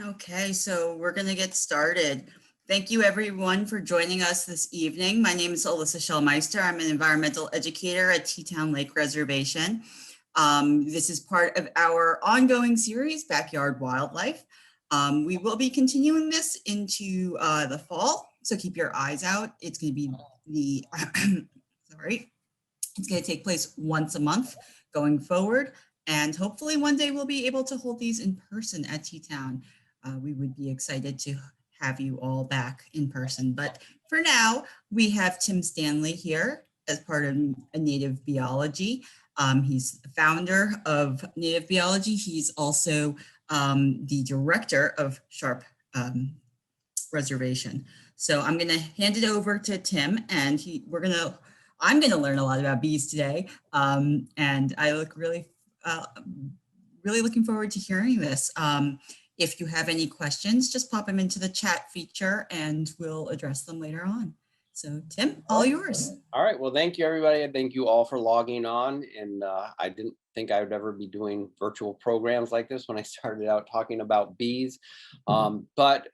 Okay, so we're going to get started. Thank you everyone for joining us this evening. My name is Alyssa Schellmeister. I'm an environmental educator at Teatown Lake Reservation. This is part of our ongoing series, Backyard Wildlife. We will be continuing this into the fall, so keep your eyes out. It's going to be sorry, it's going to take place once a month going forward, and hopefully one day we'll be able to hold these in person at Teatown. We would be excited to have you all back in person. But for now, we have Tim Stanley here as part of Native Biology. He's the founder of Native Biology. He's also the director of Sharp Reservation. So I'm going to hand it over to Tim, and I'm going to learn a lot about bees today. And I look really looking forward to hearing this. If you have any questions, just pop them into the chat feature and we'll address them later on. So Tim, all yours. All right, well, thank you everybody. And thank you all for logging on. And I didn't think I would ever be doing virtual programs like this when I started out talking about bees. But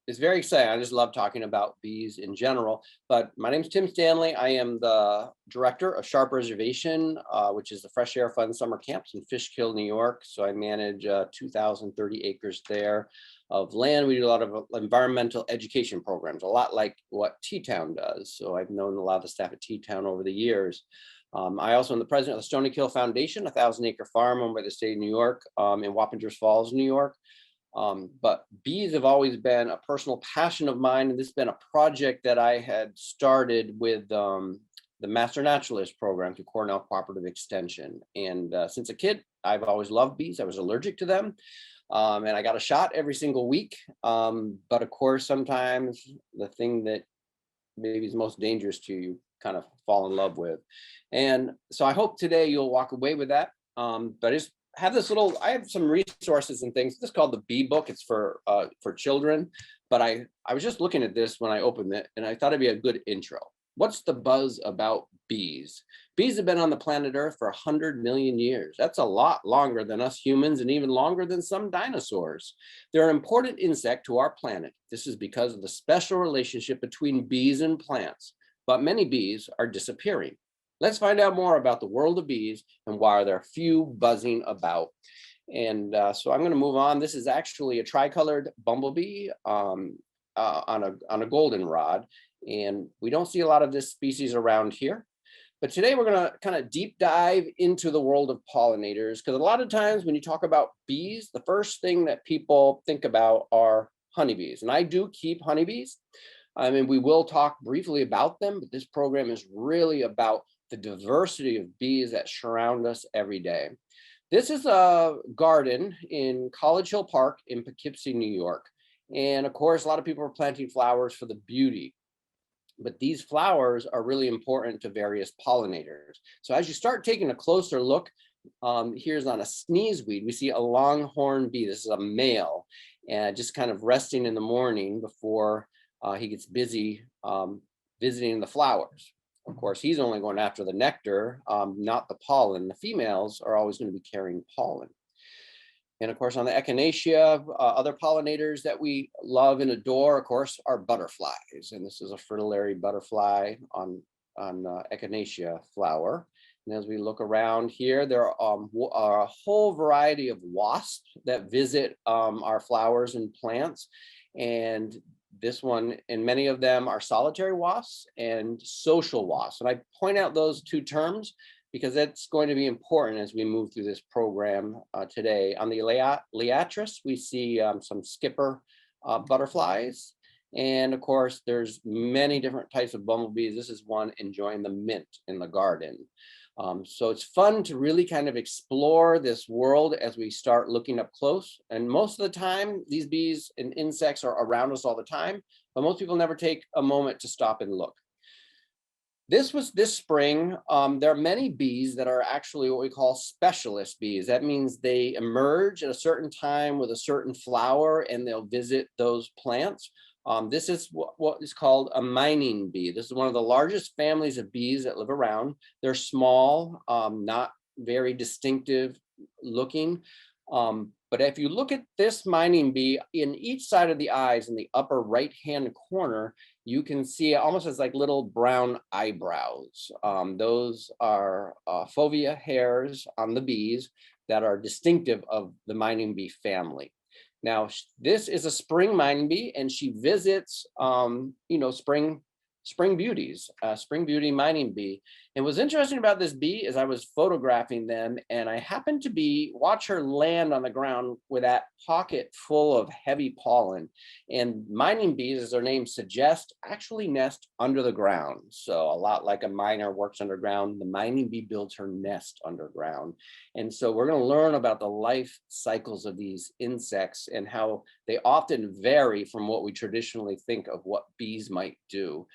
it's very exciting. I just love talking about bees in general. But my name is Tim Stanley. I am the director of Sharp Reservation, which is the Fresh Air Fun summer camps in Fishkill, New York. So I manage 2,030 acres there of land. We do a lot of environmental education programs, a lot like what Teatown does. So I've known a lot of the staff at Teatown over the years. I also am the president of the Stony Kill Foundation, a 1,000-acre farm owned by the state of New York in Wappingers Falls, New York. But bees have always been a personal passion of mine, and this has been a project that I had started with the Master Naturalist program through Cornell Cooperative Extension. And since a kid, I've always loved bees. I was allergic to them, and I got a shot every single week. But of course, sometimes the thing that maybe is most dangerous to you kind of fall in love with. And so I hope today you'll walk away with that. But it's have this little, I have some resources and things. This is called the Bee Book. It's for children. But I was just looking at this when I opened it, and I thought it'd be a good intro. What's the buzz about bees? Bees have been on the planet Earth for 100 million years. That's a lot longer than us humans and even longer than some dinosaurs. They're an important insect to our planet. This is because of the special relationship between bees and plants. But many bees are disappearing. Let's find out more about the world of bees and why there are few buzzing about. And so I'm going to move on. This is actually a tricolored bumblebee on a goldenrod. And we don't see a lot of this species around here. But today we're going to kind of deep dive into the world of pollinators, because a lot of times when you talk about bees, the first thing that people think about are honeybees. And I do keep honeybees. I mean, we will talk briefly about them, but this program is really about the diversity of bees that surround us every day. This is a garden in College Hill Park in Poughkeepsie, New York. And of course, a lot of people are planting flowers for the beauty. But these flowers are really important to various pollinators. So as you start taking a closer look, here's on a sneezeweed, we see a longhorn bee. This is a male, and just kind of resting in the morning before he gets busy visiting the flowers. Of course, he's only going after the nectar, not the pollen. The females are always going to be carrying pollen. And of course, on the echinacea, other pollinators that we love and adore, of course, are butterflies. And this is a fritillary butterfly on echinacea flower. And as we look around here, there are a whole variety of wasps that visit our flowers and plants. And this one, and many of them are solitary wasps and social wasps. And I point out those two terms because that's going to be important as we move through this program today. On the Liatris, we see some skipper butterflies. And of course, there's many different types of bumblebees. This is one enjoying the mint in the garden. So it's fun to really kind of explore this world as we start looking up close. And most of the time, these bees and insects are around us all the time, but most people never take a moment to stop and look. This was this spring. There are many bees that are actually what we call specialist bees. That means they emerge at a certain time with a certain flower and they'll visit those plants. This is what is called a mining bee. This is one of the largest families of bees that live around. They're small, not very distinctive looking. But if you look at this mining bee, in each side of the eyes in the upper right-hand corner, you can see it almost as like little brown eyebrows. Those are fovea hairs on the bees that are distinctive of the mining bee family. Now, this is a spring mining bee, and she visits, spring beauties, spring beauty mining bee. And what's interesting about this bee is I was photographing them, and I happened to watch her land on the ground with that pocket full of heavy pollen. And mining bees, as their name suggests, actually nest under the ground. So a lot like a miner works underground, the mining bee builds her nest underground. And so we're going to learn about the life cycles of these insects and how they often vary from what we traditionally think of what bees might do.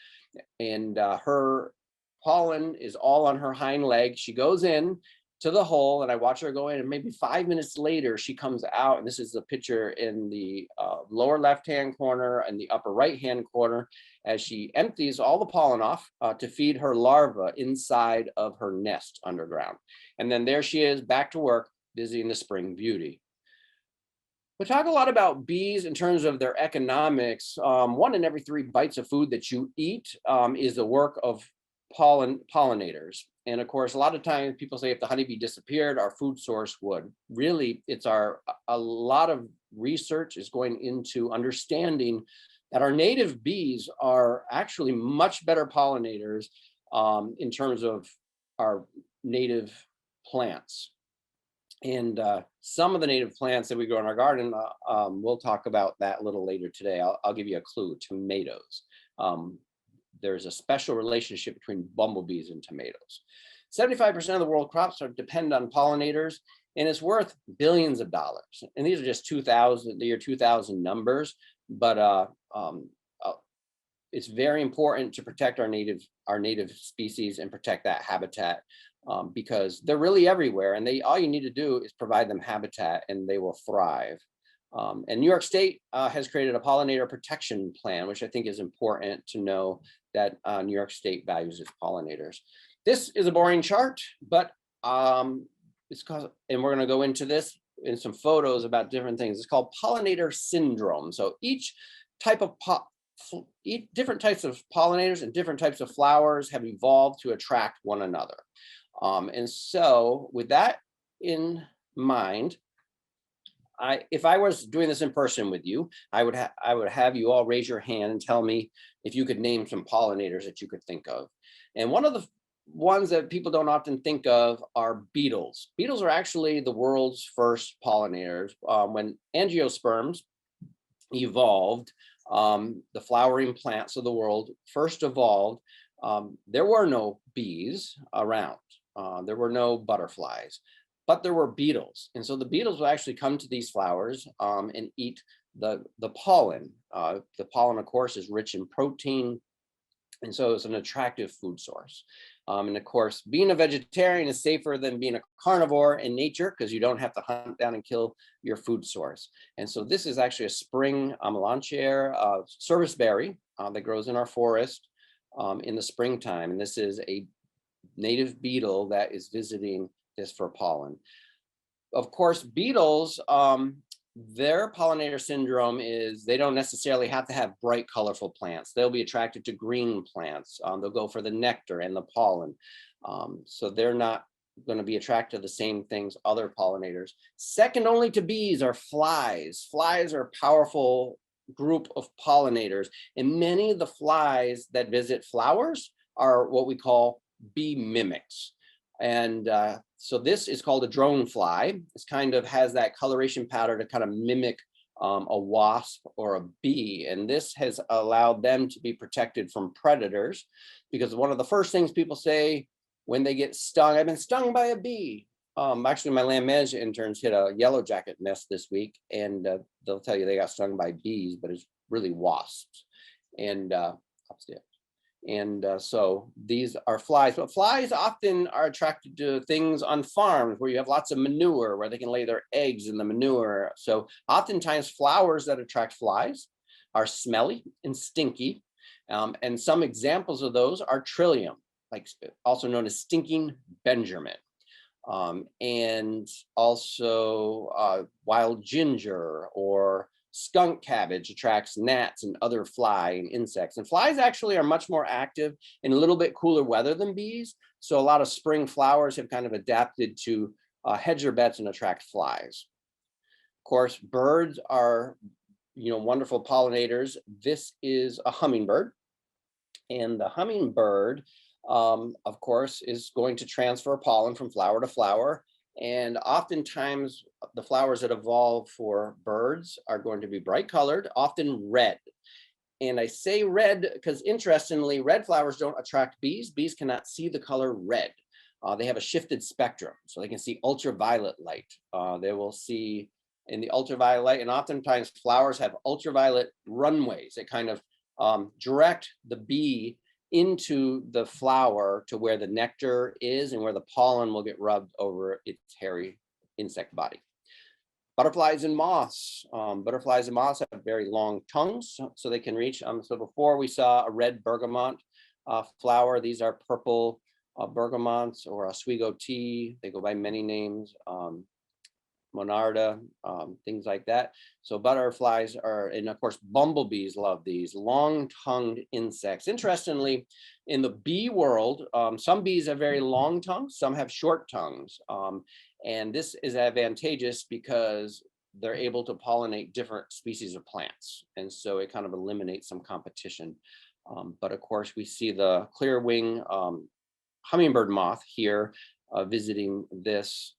And her pollen is all on her hind leg. She goes in to the hole, and I watch her go in, and maybe 5 minutes later she comes out, and this is the picture in the lower left hand corner and the upper right hand corner, as she empties all the pollen off to feed her larva inside of her nest underground. And then there she is, back to work, visiting the spring beauty. We talk a lot about bees in terms of their economics. 1 in every 3 bites of food that you eat is the work of pollinators. And of course, a lot of times people say if the honeybee disappeared, our food source would. Really, a lot of research is going into understanding that our native bees are actually much better pollinators in terms of our native plants. And some of the native plants that we grow in our garden, we'll talk about that a little later today. I'll give you a clue: tomatoes. There's a special relationship between bumblebees and tomatoes. 75% of the world crops depend on pollinators, and it's worth billions of dollars. And these are just the year 2000 numbers, but it's very important to protect our native species and protect that habitat. Because they're really everywhere, and all you need to do is provide them habitat and they will thrive. And New York State has created a pollinator protection plan, which I think is important to know that New York State values its pollinators. This is a boring chart, but it's called, and we're going to go into this in some photos about different things. It's called pollinator syndrome. So each type of different types of pollinators and different types of flowers have evolved to attract one another. And so with that in mind, if I was doing this in person with you, I would have you all raise your hand and tell me if you could name some pollinators that you could think of. And one of the ones that people don't often think of are beetles. Beetles are actually the world's first pollinators. When angiosperms evolved, the flowering plants of the world first evolved, there were no bees around. There were no butterflies, but there were beetles. And so the beetles will actually come to these flowers and eat the pollen. The pollen, of course, is rich in protein, and so it's an attractive food source. And of course, being a vegetarian is safer than being a carnivore in nature because you don't have to hunt down and kill your food source. And so this is actually a spring amelanchier serviceberry that grows in our forest in the springtime. And this is a native beetle that is visiting this for pollen. Of course, beetles, their pollinator syndrome is they don't necessarily have to have bright, colorful plants. They'll be attracted to green plants. They'll go for the nectar and the pollen. So they're not going to be attracted to the same things other pollinators. Second only to bees are flies. Flies are a powerful group of pollinators, and many of the flies that visit flowers are what we call bee mimics. And so this is called a drone fly. It's kind of has that coloration pattern to kind of mimic a wasp or a bee. And this has allowed them to be protected from predators, because one of the first things people say when they get stung, I've been stung by a bee. Actually, my land management interns hit a yellow jacket nest this week, and they'll tell you they got stung by bees, but it's really wasps. And upstairs. And so these are flies, but flies often are attracted to things on farms where you have lots of manure, where they can lay their eggs in the manure. So oftentimes flowers that attract flies are smelly and stinky. And some examples of those are trillium, like also known as stinking Benjamin. And also wild ginger or skunk cabbage attracts gnats and other fly and insects. And flies actually are much more active in a little bit cooler weather than bees. So a lot of spring flowers have kind of adapted to hedge their bets and attract flies. Of course, birds are, wonderful pollinators. This is a hummingbird. And the hummingbird, of course, is going to transfer pollen from flower to flower. And oftentimes, the flowers that evolve for birds are going to be bright colored, often red. And I say red because, interestingly, red flowers don't attract bees. Bees cannot see the color red. They have a shifted spectrum, so they can see ultraviolet light. They will see in the ultraviolet light, and oftentimes flowers have ultraviolet runways that kind of direct the bee into the flower to where the nectar is and where the pollen will get rubbed over its hairy insect body. Butterflies and moths. Butterflies and moths have very long tongues, so they can reach. So before we saw a red bergamot flower. These are purple bergamots or Oswego tea. They go by many names. Monarda, things like that. So butterflies are, and of course, bumblebees love these long-tongued insects. Interestingly, in the bee world, some bees have very long tongues, some have short tongues. And this is advantageous because they're able to pollinate different species of plants. And so it kind of eliminates some competition. But of course, we see the clear wing hummingbird moth here visiting this.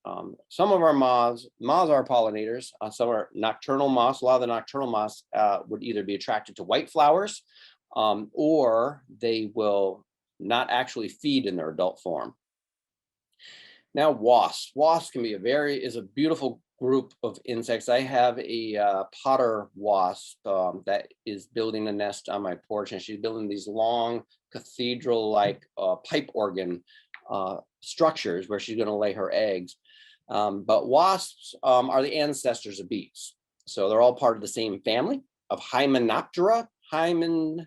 Some of our moths are pollinators. Some are nocturnal moths. A lot of the nocturnal moths would either be attracted to white flowers or they will not actually feed in their adult form. Now, wasps. Wasps can be is a beautiful group of insects. I have a potter wasp that is building a nest on my porch, and she's building these long cathedral-like pipe organ structures where she's going to lay her eggs. But wasps are the ancestors of bees. So they're all part of the same family of Hymenoptera. Hymen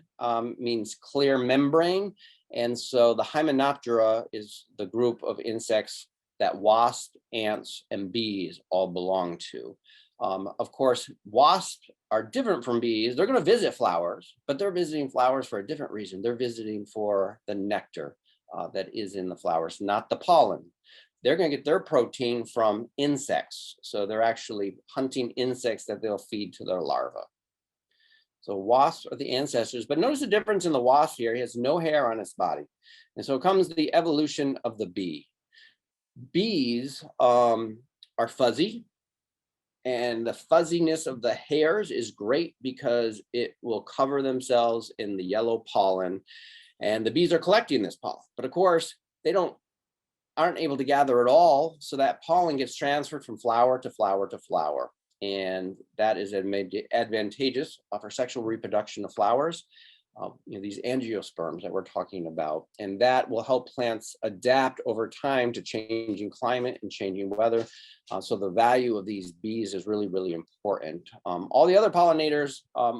means clear membrane. And so the Hymenoptera is the group of insects that wasps, ants, and bees all belong to. Of course, wasps are different from bees. They're going to visit flowers, but they're visiting flowers for a different reason. They're visiting for the nectar that is in the flowers, not the pollen. They're going to get their protein from insects. So they're actually hunting insects that they'll feed to their larvae. So wasps are the ancestors, but notice the difference in the wasp here. He has no hair on his body. And so comes the evolution of the bee. Bees are fuzzy, and the fuzziness of the hairs is great because it will cover themselves in the yellow pollen, and the bees are collecting this pollen. But of course, they aren't able to gather it all, so that pollen gets transferred from flower to flower to flower, and that is advantageous for sexual reproduction of flowers. These angiosperms that we're talking about, and that will help plants adapt over time to changing climate and changing weather. So the value of these bees is really, really important. All the other pollinators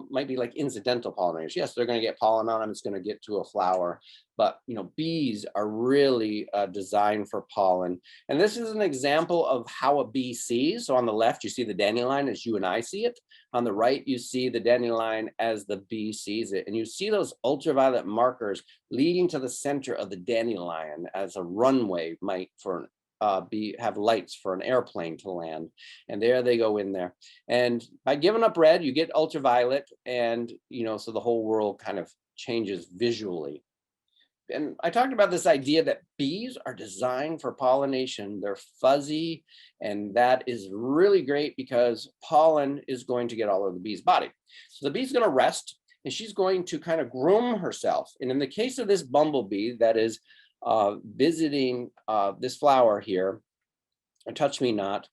might be like incidental pollinators. Yes, they're going to get pollen on them. It's going to get to a flower, but bees are really designed for pollen. And this is an example of how a bee sees. So on the left, you see the dandelion as you and I see it. On the right, you see the dandelion as the bee sees it. And you see those ultraviolet markers leading to the center of the dandelion as a runway might for have lights for an airplane to land. And there they go in there. And by giving up red, you get ultraviolet. And, so the whole world kind of changes visually. And I talked about this idea that bees are designed for pollination. They're fuzzy, and that is really great because pollen is going to get all over the bee's body. So the bee's going to rest, and she's going to kind of groom herself. And in the case of this bumblebee that is visiting this flower here, touch me not,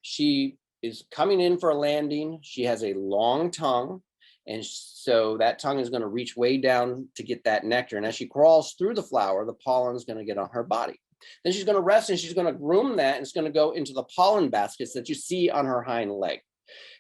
she is coming in for a landing. She has a long tongue. And so that tongue is going to reach way down to get that nectar. And as she crawls through the flower, the pollen is going to get on her body. Then she's going to rest and she's going to groom that, and it's going to go into the pollen baskets that you see on her hind leg.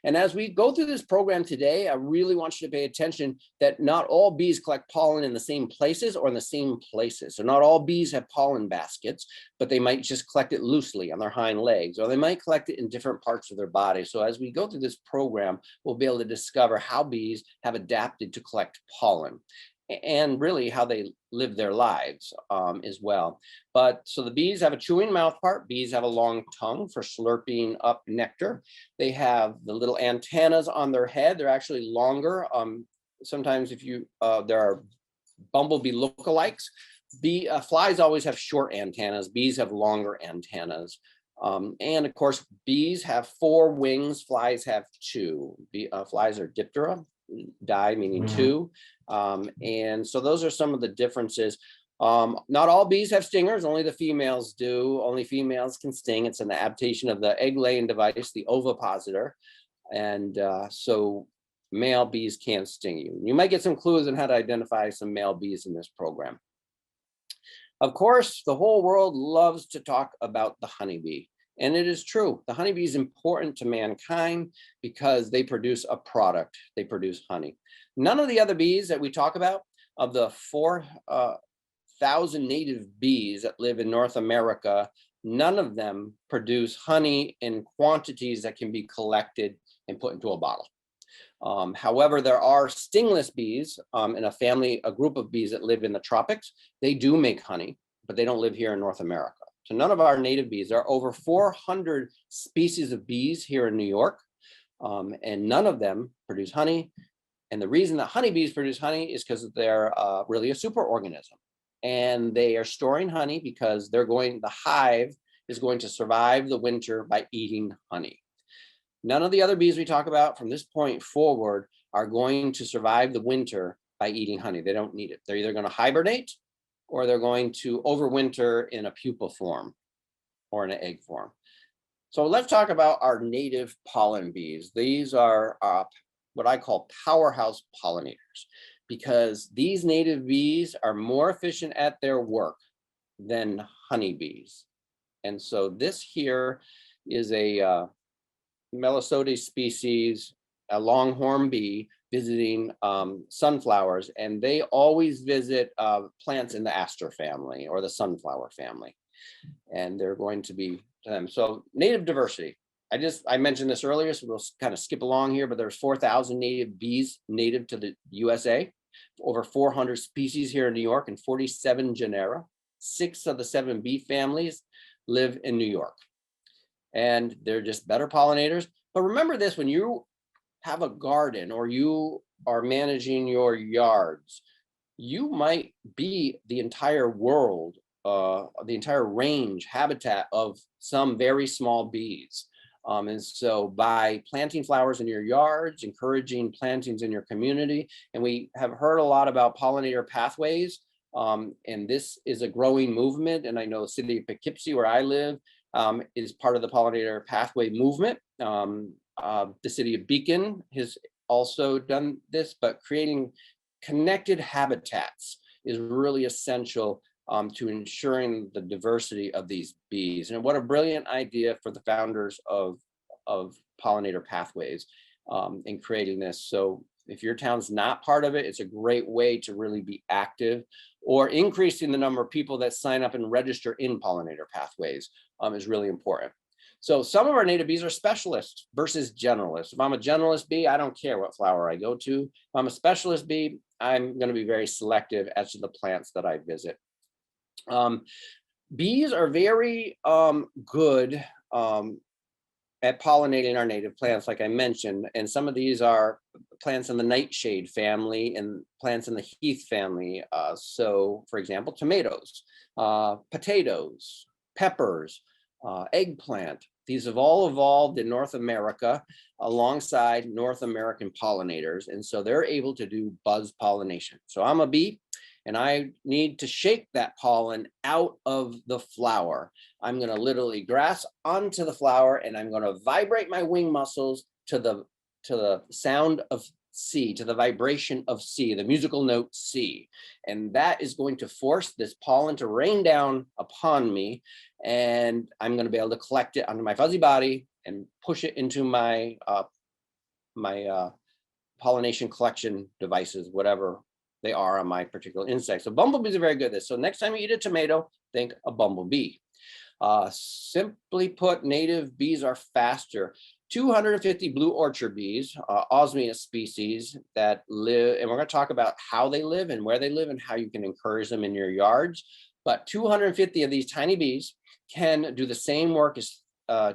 And as we go through this program today, I really want you to pay attention that not all bees collect pollen in the same places or in the same places. So not all bees have pollen baskets, but they might just collect it loosely on their hind legs, or they might collect it in different parts of their body. So as we go through this program, we'll be able to discover how bees have adapted to collect pollen, and really how they live their lives as well. But so the bees have a chewing mouth part. Bees have a long tongue for slurping up nectar. They have the little antennas on their head. They're actually longer. Sometimes if you, there are bumblebee lookalikes. Flies always have short antennas. Bees have longer antennas. And of course, bees have 4 wings. Flies have 2. Flies are diptera, di meaning 2. And so those are some of the differences. Not all bees have stingers, only the females do. Only females can sting. It's an adaptation of the egg laying device, the ovipositor. And so male bees can't sting you. You might get some clues on how to identify some male bees in this program. Of course, the whole world loves to talk about the honeybee. And it is true. The honeybee is important to mankind because they produce a product. They produce honey. None of the other bees that we talk about, of the 4,000 native bees that live in North America, none of them produce honey in quantities that can be collected and put into a bottle. However, there are stingless bees in a group of bees that live in the tropics. They do make honey, but they don't live here in North America. So none of our native bees. There are over 400 species of bees here in New York, and none of them produce honey. And the reason that honeybees produce honey is because they're really a superorganism. And they are storing honey because the hive is going to survive the winter by eating honey. None of the other bees we talk about from this point forward are going to survive the winter by eating honey. They don't need it. They're either going to hibernate or they're going to overwinter in a pupa form or in an egg form. So let's talk about our native pollen bees. These are what I call powerhouse pollinators, because these native bees are more efficient at their work than honeybees. And so this here is a Melisodes species, a longhorn bee visiting sunflowers, and they always visit plants in the aster family or the sunflower family, and they're going to be them. So native diversity. I mentioned this earlier, so we'll kind of skip along here, but there's 4,000 native bees native to the USA, over 400 species here in New York, and 47 genera. 6 of the 7 bee families live in New York, and they're just better pollinators. But remember this, when you have a garden or you are managing your yards, you might be the entire world, the entire range habitat of some very small bees. And so by planting flowers in your yards, encouraging plantings in your community, and we have heard a lot about pollinator pathways, and this is a growing movement. And I know the city of Poughkeepsie, where I live, is part of the pollinator pathway movement. The city of Beacon has also done this, but creating connected habitats is really essential to ensuring the diversity of these bees. And what a brilliant idea for the founders of pollinator pathways in creating this. So if your town's not part of it, it's a great way to really be active, or increasing the number of people that sign up and register in pollinator pathways is really important. So some of our native bees are specialists versus generalists. If I'm a generalist bee, I don't care what flower I go to. If I'm a specialist bee, I'm going to be very selective as to the plants that I visit. Bees are very good at pollinating our native plants, like I mentioned, and some of these are plants in the nightshade family and plants in the heath family. So for example, tomatoes, potatoes, peppers, eggplant. These have all evolved in North America alongside North American pollinators. And so they're able to do buzz pollination. So I'm a bee and I need to shake that pollen out of the flower. I'm going to literally grasp onto the flower and I'm going to vibrate my wing muscles to the sound of C, to the vibration of C, the musical note C. And that is going to force this pollen to rain down upon me. And I'm going to be able to collect it onto my fuzzy body and push it into my my pollination collection devices, whatever they are on my particular insect. So bumblebees are very good at this. So next time you eat a tomato, think a bumblebee. Simply put, native bees are faster. 250 blue orchard bees, Osmium species that live, and we're going to talk about how they live and where they live and how you can encourage them in your yards. But 250 of these tiny bees can do the same work as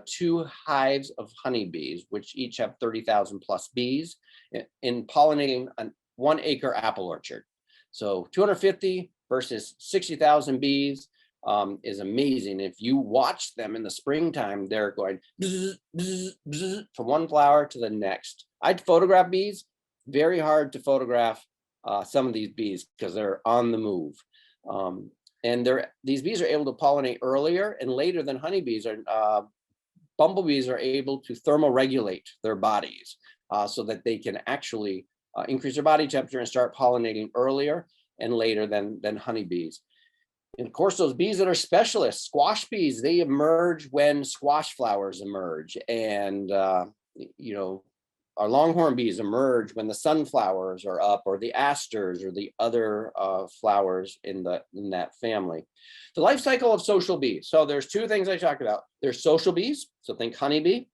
2 hives of honeybees, which each have 30,000 plus bees in pollinating a 1 acre apple orchard. So 250 versus 60,000 bees is amazing. If you watch them in the springtime, they're going bzz, bzz, bzz, from one flower to the next. I'd photograph bees. Very hard to photograph some of these bees because they're on the move. And these bees are able to pollinate earlier and later than honeybees. Bumblebees are able to thermoregulate their bodies so that they can actually increase their body temperature and start pollinating earlier and later than honeybees. And of course, those bees that are specialists, squash bees, they emerge when squash flowers emerge. And, you know, our longhorn bees emerge when the sunflowers are up, or the asters, or the other flowers in that family. The life cycle of social bees. So there's 2 things I talked about. There's social bees, so think honeybee,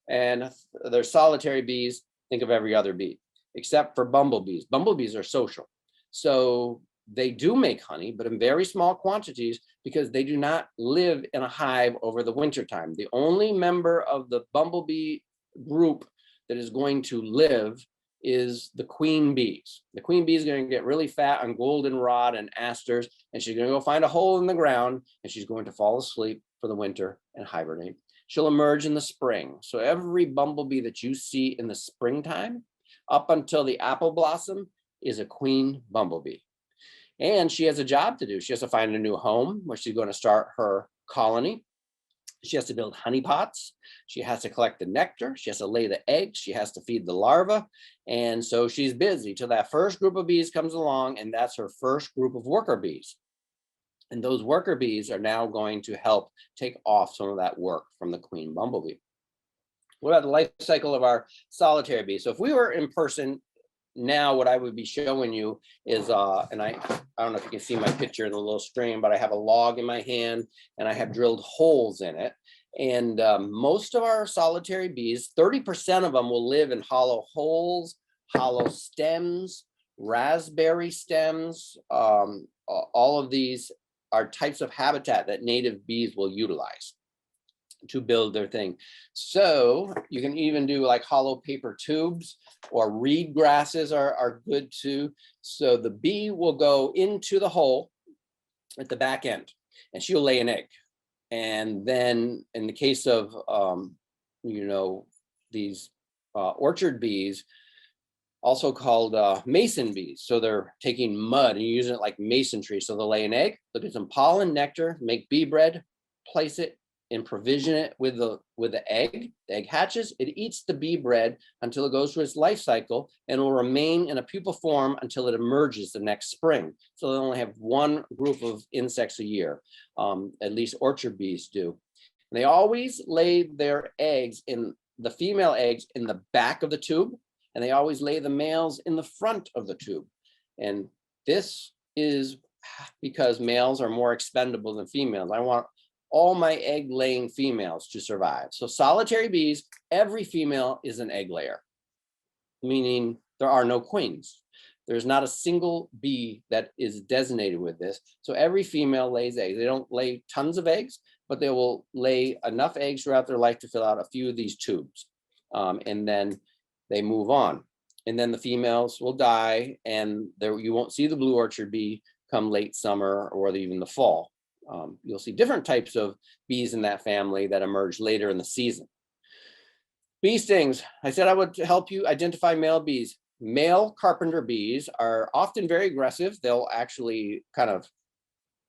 and there's solitary bees, think of every other bee, except for bumblebees. Bumblebees are social. So they do make honey, but in very small quantities because they do not live in a hive over the winter time. The only member of the bumblebee group that is going to live is the queen bees. The queen bee is going to get really fat on goldenrod and asters, and she's going to go find a hole in the ground, and she's going to fall asleep for the winter and hibernate. She'll emerge in the spring. So every bumblebee that you see in the springtime, up until the apple blossom, is a queen bumblebee. And she has a job to do. She has to find a new home where she's going to start her colony. She has to build honey pots. She has to collect the nectar. She has to lay the eggs. She has to feed the larva. And so she's busy till that first group of bees comes along, and that's her first group of worker bees. And those worker bees are now going to help take off some of that work from the queen bumblebee. What about the life cycle of our solitary bees? So if we were in person now, what I would be showing you is, and I don't know if you can see my picture in the little stream, but I have a log in my hand and I have drilled holes in it. And most of our solitary bees, 30% of them will live in hollow holes, hollow stems, raspberry stems. All of these are types of habitat that native bees will utilize to build their thing. So you can even do like hollow paper tubes, or reed grasses are good too. So the bee will go into the hole at the back end and she'll lay an egg. And then in the case of, you know, these orchard bees, also called mason bees. So they're taking mud and using it like masonry. So they'll lay an egg, they'll get some pollen, nectar, make bee bread, place it and provision it with the egg. The egg hatches, it eats the bee bread until it goes through its life cycle, and will remain in a pupa form until it emerges the next spring. So they only have 1 group of insects a year, at least orchard bees do. And they always lay their eggs the female eggs in the back of the tube, and they always lay the males in the front of the tube. And this is because males are more expendable than females. I want all my egg laying females to survive. So solitary bees, every female is an egg layer, meaning there are no queens. There's not a single bee that is designated with this. So every female lays eggs. They don't lay tons of eggs, but they will lay enough eggs throughout their life to fill out a few of these tubes. And then they move on. And then the females will die, and you won't see the blue orchard bee come late summer or even the fall. You'll see different types of bees in that family that emerge later in the season. Bee stings. I said I would help you identify male bees. Male carpenter bees are often very aggressive. They'll actually kind of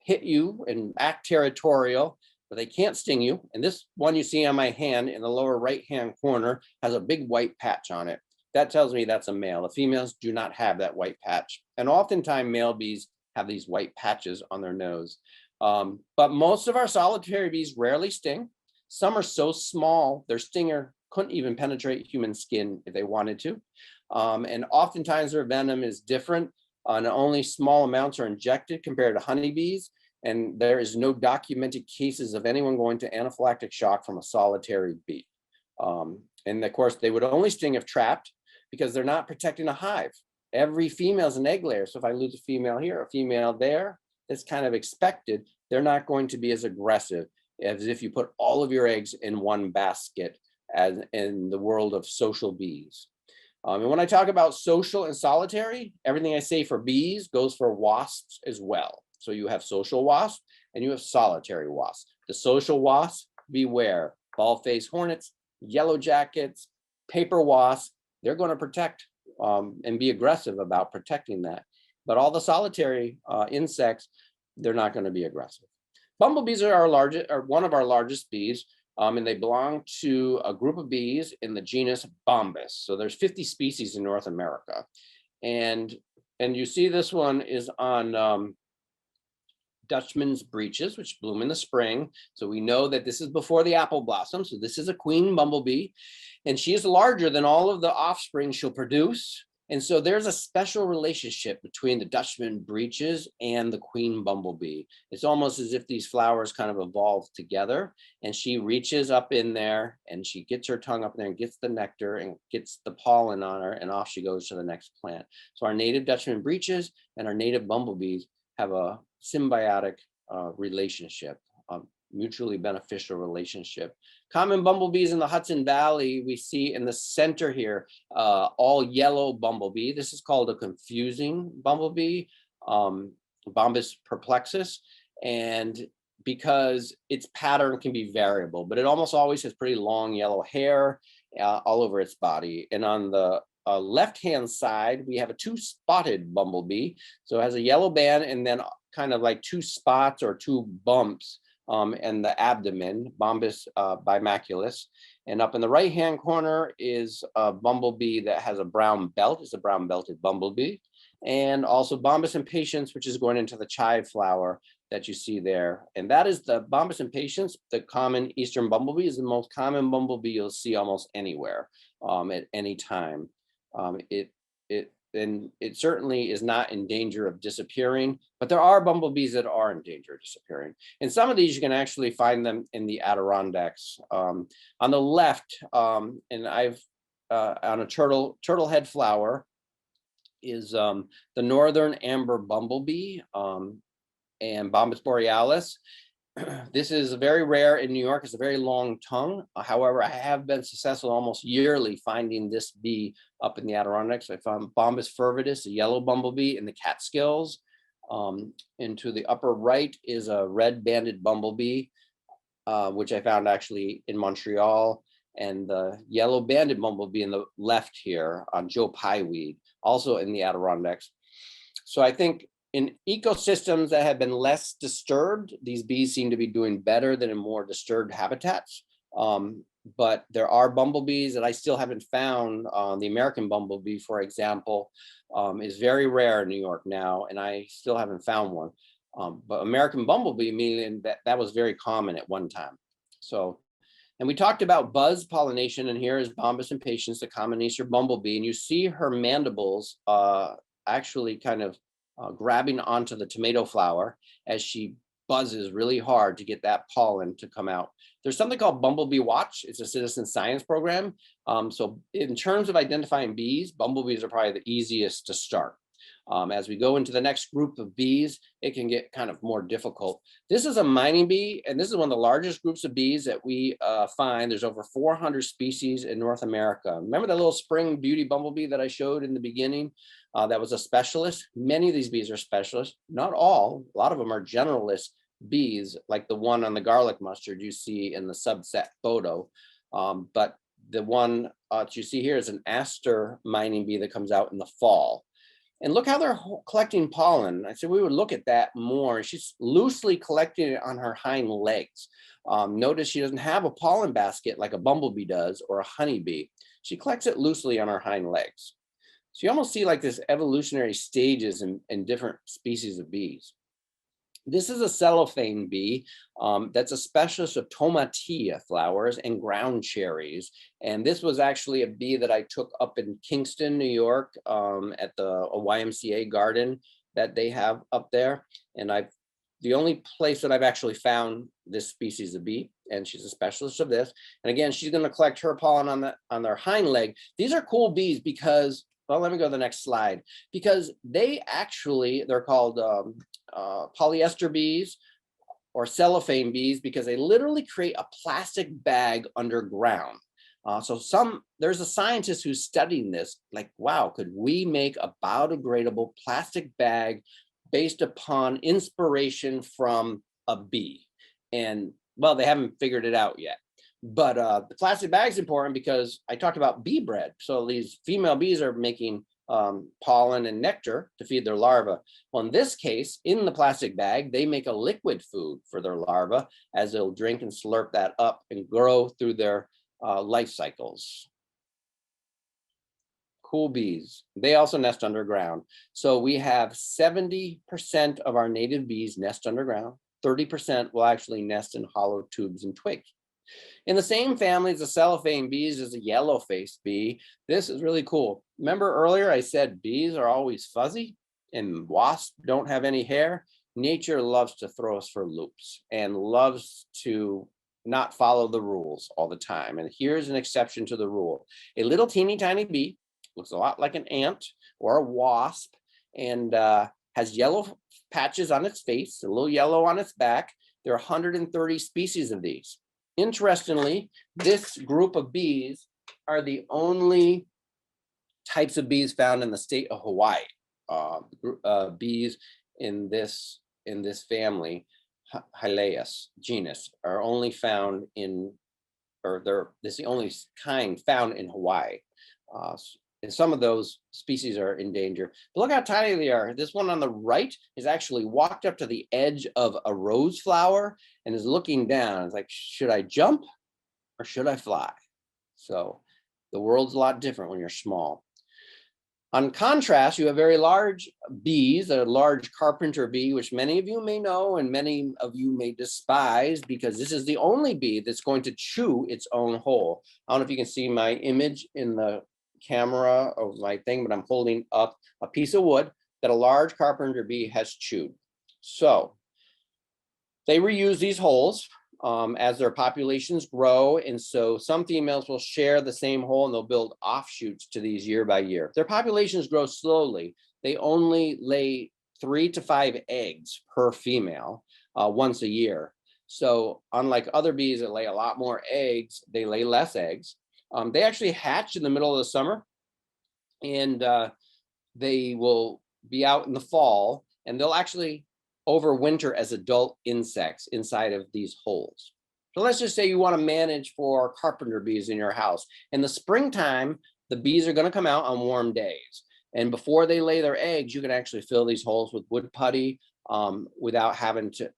hit you and act territorial, but they can't sting you. And this one you see on my hand in the lower right-hand corner has a big white patch on it. That tells me that's a male. The females do not have that white patch. And oftentimes male bees have these white patches on their nose. But most of our solitary bees rarely sting. Some are so small, their stinger couldn't even penetrate human skin if they wanted to. And oftentimes their venom is different, and only small amounts are injected compared to honeybees. And there is no documented cases of anyone going to anaphylactic shock from a solitary bee. And of course, they would only sting if trapped because they're not protecting a hive. Every female is an egg layer. So if I lose a female here, a female there, that's kind of expected. They're not going to be as aggressive as if you put all of your eggs in one basket, as in the world of social bees. And when I talk about social and solitary, everything I say for bees goes for wasps as well. So you have social wasps and you have solitary wasps. The social wasps, beware, bald-faced hornets, yellow jackets, paper wasps, they're going to protect and be aggressive about protecting that. But all the solitary insects, they're not going to be aggressive. Bumblebees are one of our largest bees, and they belong to a group of bees in the genus Bombus. So there's 50 species in North America, and you see this one is on Dutchman's breeches, which bloom in the spring. So we know that this is before the apple blossom. So this is a queen bumblebee, and she is larger than all of the offspring she'll produce. And so there's a special relationship between the Dutchman breeches and the queen bumblebee. It's almost as if these flowers kind of evolved together, and she reaches up in there and she gets her tongue up there and gets the nectar and gets the pollen on her, and off she goes to the next plant. So our native Dutchman breeches and our native bumblebees have a symbiotic relationship, a mutually beneficial relationship. Common bumblebees in the Hudson Valley, we see in the center here, all yellow bumblebee. This is called a confusing bumblebee, Bombus perplexus, and because its pattern can be variable, but it almost always has pretty long yellow hair all over its body. And on the left-hand side, we have a two-spotted bumblebee. So it has a yellow band and then kind of like two spots or two bumps and the abdomen, Bombus bimaculus. And up in the right-hand corner is a bumblebee that has a brown belt. It's a brown belted bumblebee. And also Bombus impatiens, which is going into the chive flower that you see there. And that is the Bombus impatiens, the common eastern bumblebee, is the most common bumblebee you'll see almost anywhere at any time. It certainly is not in danger of disappearing, but there are bumblebees that are in danger of disappearing. And some of these you can actually find them in the Adirondacks. On the left, and I've on a turtle head flower is the northern amber bumblebee and Bombus borealis. This is very rare in New York. It's a very long tongue. However, I have been successful almost yearly finding this bee up in the Adirondacks. I found Bombus fervidus, a yellow bumblebee in the Catskills. And to the upper right is a red banded bumblebee, which I found actually in Montreal, and the yellow banded bumblebee in the left here on Joe Pyeweed, also in the Adirondacks. So I think in ecosystems that have been less disturbed, these bees seem to be doing better than in more disturbed habitats. But there are bumblebees that I still haven't found. The American bumblebee, for example, is very rare in New York now, and I still haven't found one. But American bumblebee, meaning that was very common at one time. So, and we talked about buzz pollination, and here is Bombus impatiens, the common eastern bumblebee, and you see her mandibles actually kind of grabbing onto the tomato flower as she buzzes really hard to get that pollen to come out. There's something called Bumblebee Watch. It's a citizen science program. So in terms of identifying bees, bumblebees are probably the easiest to start. As we go into the next group of bees, it can get kind of more difficult. This is a mining bee, and this is one of the largest groups of bees that we find. There's over 400 species in North America. Remember that little spring beauty bumblebee that I showed in the beginning? That was a specialist. Many of these bees are specialists, not all. A lot of them are generalist bees, like the one on the garlic mustard you see in the subset photo. But the one that you see here is an aster mining bee that comes out in the fall. And look how they're collecting pollen. I said we would look at that more. She's loosely collecting it on her hind legs. Notice she doesn't have a pollen basket like a bumblebee does or a honeybee. She collects it loosely on her hind legs. So you almost see like this evolutionary stages in different species of bees. This is a cellophane bee that's a specialist of tomatillo flowers and ground cherries. And this was actually a bee that I took up in Kingston, New York, at a YMCA garden that they have up there. And the only place that I've actually found this species of bee, and she's a specialist of this. And again, she's going to collect her pollen on their hind leg. These are cool bees because, well, let me go to the next slide, because they're called polyester bees or cellophane bees because they literally create a plastic bag underground. There's a scientist who's studying this, like, wow, could we make a biodegradable plastic bag based upon inspiration from a bee? And well, they haven't figured it out yet. But the plastic bag is important because I talked about bee bread. So these female bees are making pollen and nectar to feed their larvae. Well, in this case, in the plastic bag, they make a liquid food for their larvae as they'll drink and slurp that up and grow through their life cycles. Cool bees. They also nest underground. So we have 70% of our native bees nest underground. 30% will actually nest in hollow tubes and twigs. In the same family as the cellophane bees is a yellow-faced bee. This is really cool. Remember earlier I said bees are always fuzzy and wasps don't have any hair? Nature loves to throw us for loops and loves to not follow the rules all the time. And here's an exception to the rule. A little teeny tiny bee looks a lot like an ant or a wasp and has yellow patches on its face, a little yellow on its back. There are 130 species of these. Interestingly, this group of bees are the only types of bees found in the state of Hawaii. Bees in this family, Hylaeus genus, are only found this is the only kind found in Hawaii. And some of those species are in danger. But look how tiny they are. This one on the right is actually walked up to the edge of a rose flower and is looking down. It's like, should I jump or should I fly? So the world's a lot different when you're small. On contrast, you have very large bees, a large carpenter bee, which many of you may know and many of you may despise because this is the only bee that's going to chew its own hole. I don't know if you can see my image in the camera of my thing, but I'm holding up a piece of wood that a large carpenter bee has chewed. So they reuse these holes as their populations grow. And so some females will share the same hole and they'll build offshoots to these year by year. Their populations grow slowly. They only lay 3 to 5 eggs per female once a year. So unlike other bees that lay a lot more eggs, they lay less eggs. They actually hatch in the middle of the summer and they will be out in the fall and they'll actually overwinter as adult insects inside of these holes. So let's just say you want to manage for carpenter bees in your house. In the springtime, the bees are going to come out on warm days. And before they lay their eggs, you can actually fill these holes with wood putty without having to.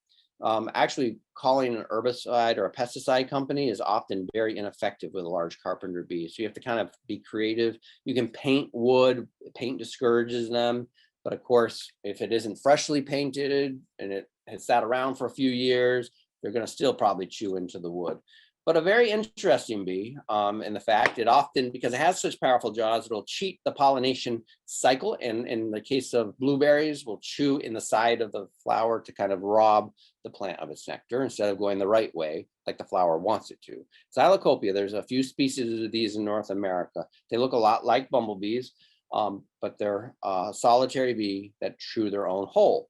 Actually, calling an herbicide or a pesticide company is often very ineffective with a large carpenter bee. So you have to kind of be creative. You can paint wood, paint discourages them. But of course, if it isn't freshly painted and it has sat around for a few years, they're going to still probably chew into the wood. But a very interesting bee in the fact it often, because it has such powerful jaws, it'll cheat the pollination cycle. And in the case of blueberries, will chew in the side of the flower to kind of rob the plant of its nectar instead of going the right way, like the flower wants it to. Xylocopia, there's a few species of these in North America. They look a lot like bumblebees, but they're a solitary bee that chew their own hole.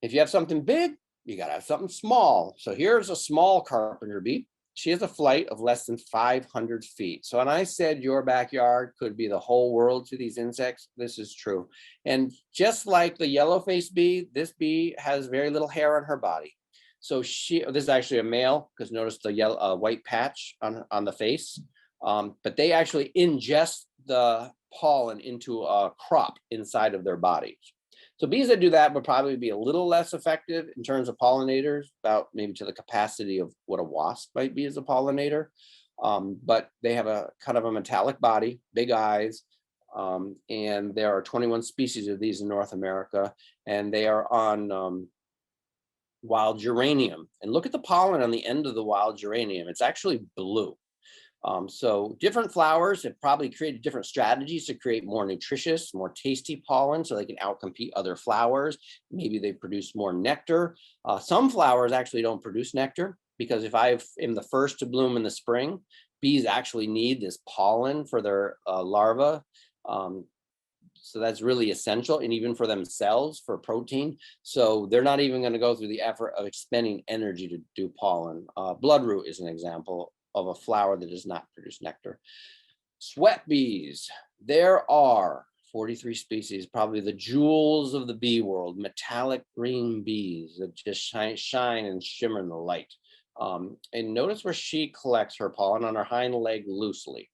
If you have something big, you got to have something small. So here's a small carpenter bee. She has a flight of less than 500 feet. So when I said your backyard could be the whole world to these insects, this is true. And just like the yellow-faced bee, this bee has very little hair on her body. So this is actually a male, because notice the yellow white patch on the face. But they actually ingest the pollen into a crop inside of their bodies. So bees that do that would probably be a little less effective in terms of pollinators, about maybe to the capacity of what a wasp might be as a pollinator. But they have a kind of a metallic body, big eyes, and there are 21 species of these in North America, and they are on wild geranium. And look at the pollen on the end of the wild geranium. It's actually blue. So different flowers have probably created different strategies to create more nutritious, more tasty pollen so they can outcompete other flowers. Maybe they produce more nectar. Some flowers actually don't produce nectar because if I am the first to bloom in the spring, bees actually need this pollen for their larvae. So that's really essential, and even for themselves, for protein. So they're not even going to go through the effort of expending energy to do pollen. Bloodroot is an example of a flower that does not produce nectar. Sweat bees. There are 43 species, probably the jewels of the bee world, metallic green bees that just shine and shimmer in the light. And notice where she collects her pollen on her hind leg loosely.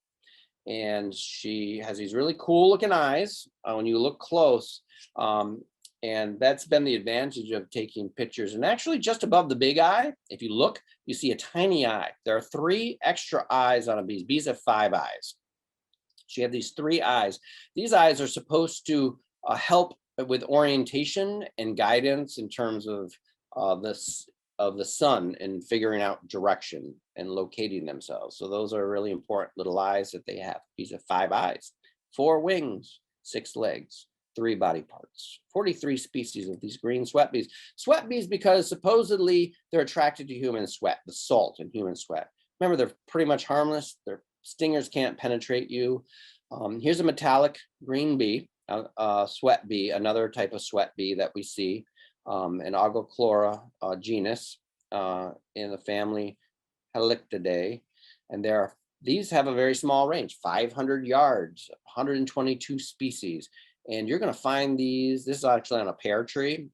And she has these really cool looking eyes when you look close. And that's been the advantage of taking pictures. And actually just above the big eye, if you look, you see a tiny eye. There are 3 extra eyes on a bee. Bees have 5 eyes. She had these 3 eyes. These eyes are supposed to help with orientation and guidance in terms of the sun and figuring out direction and locating themselves. So those are really important little eyes that they have. These have 5 eyes, 4 wings, 6 legs, 3 body parts. 43 species of these green sweat bees. Sweat bees because supposedly they're attracted to human sweat, the salt in human sweat. Remember, they're pretty much harmless. Their stingers can't penetrate you. Here's a metallic green bee, sweat bee, another type of sweat bee that we see. An Ogochlora genus in the family Halictidae. And these have a very small range, 500 yards, 122 species. And you're going to find these. This is actually on a pear tree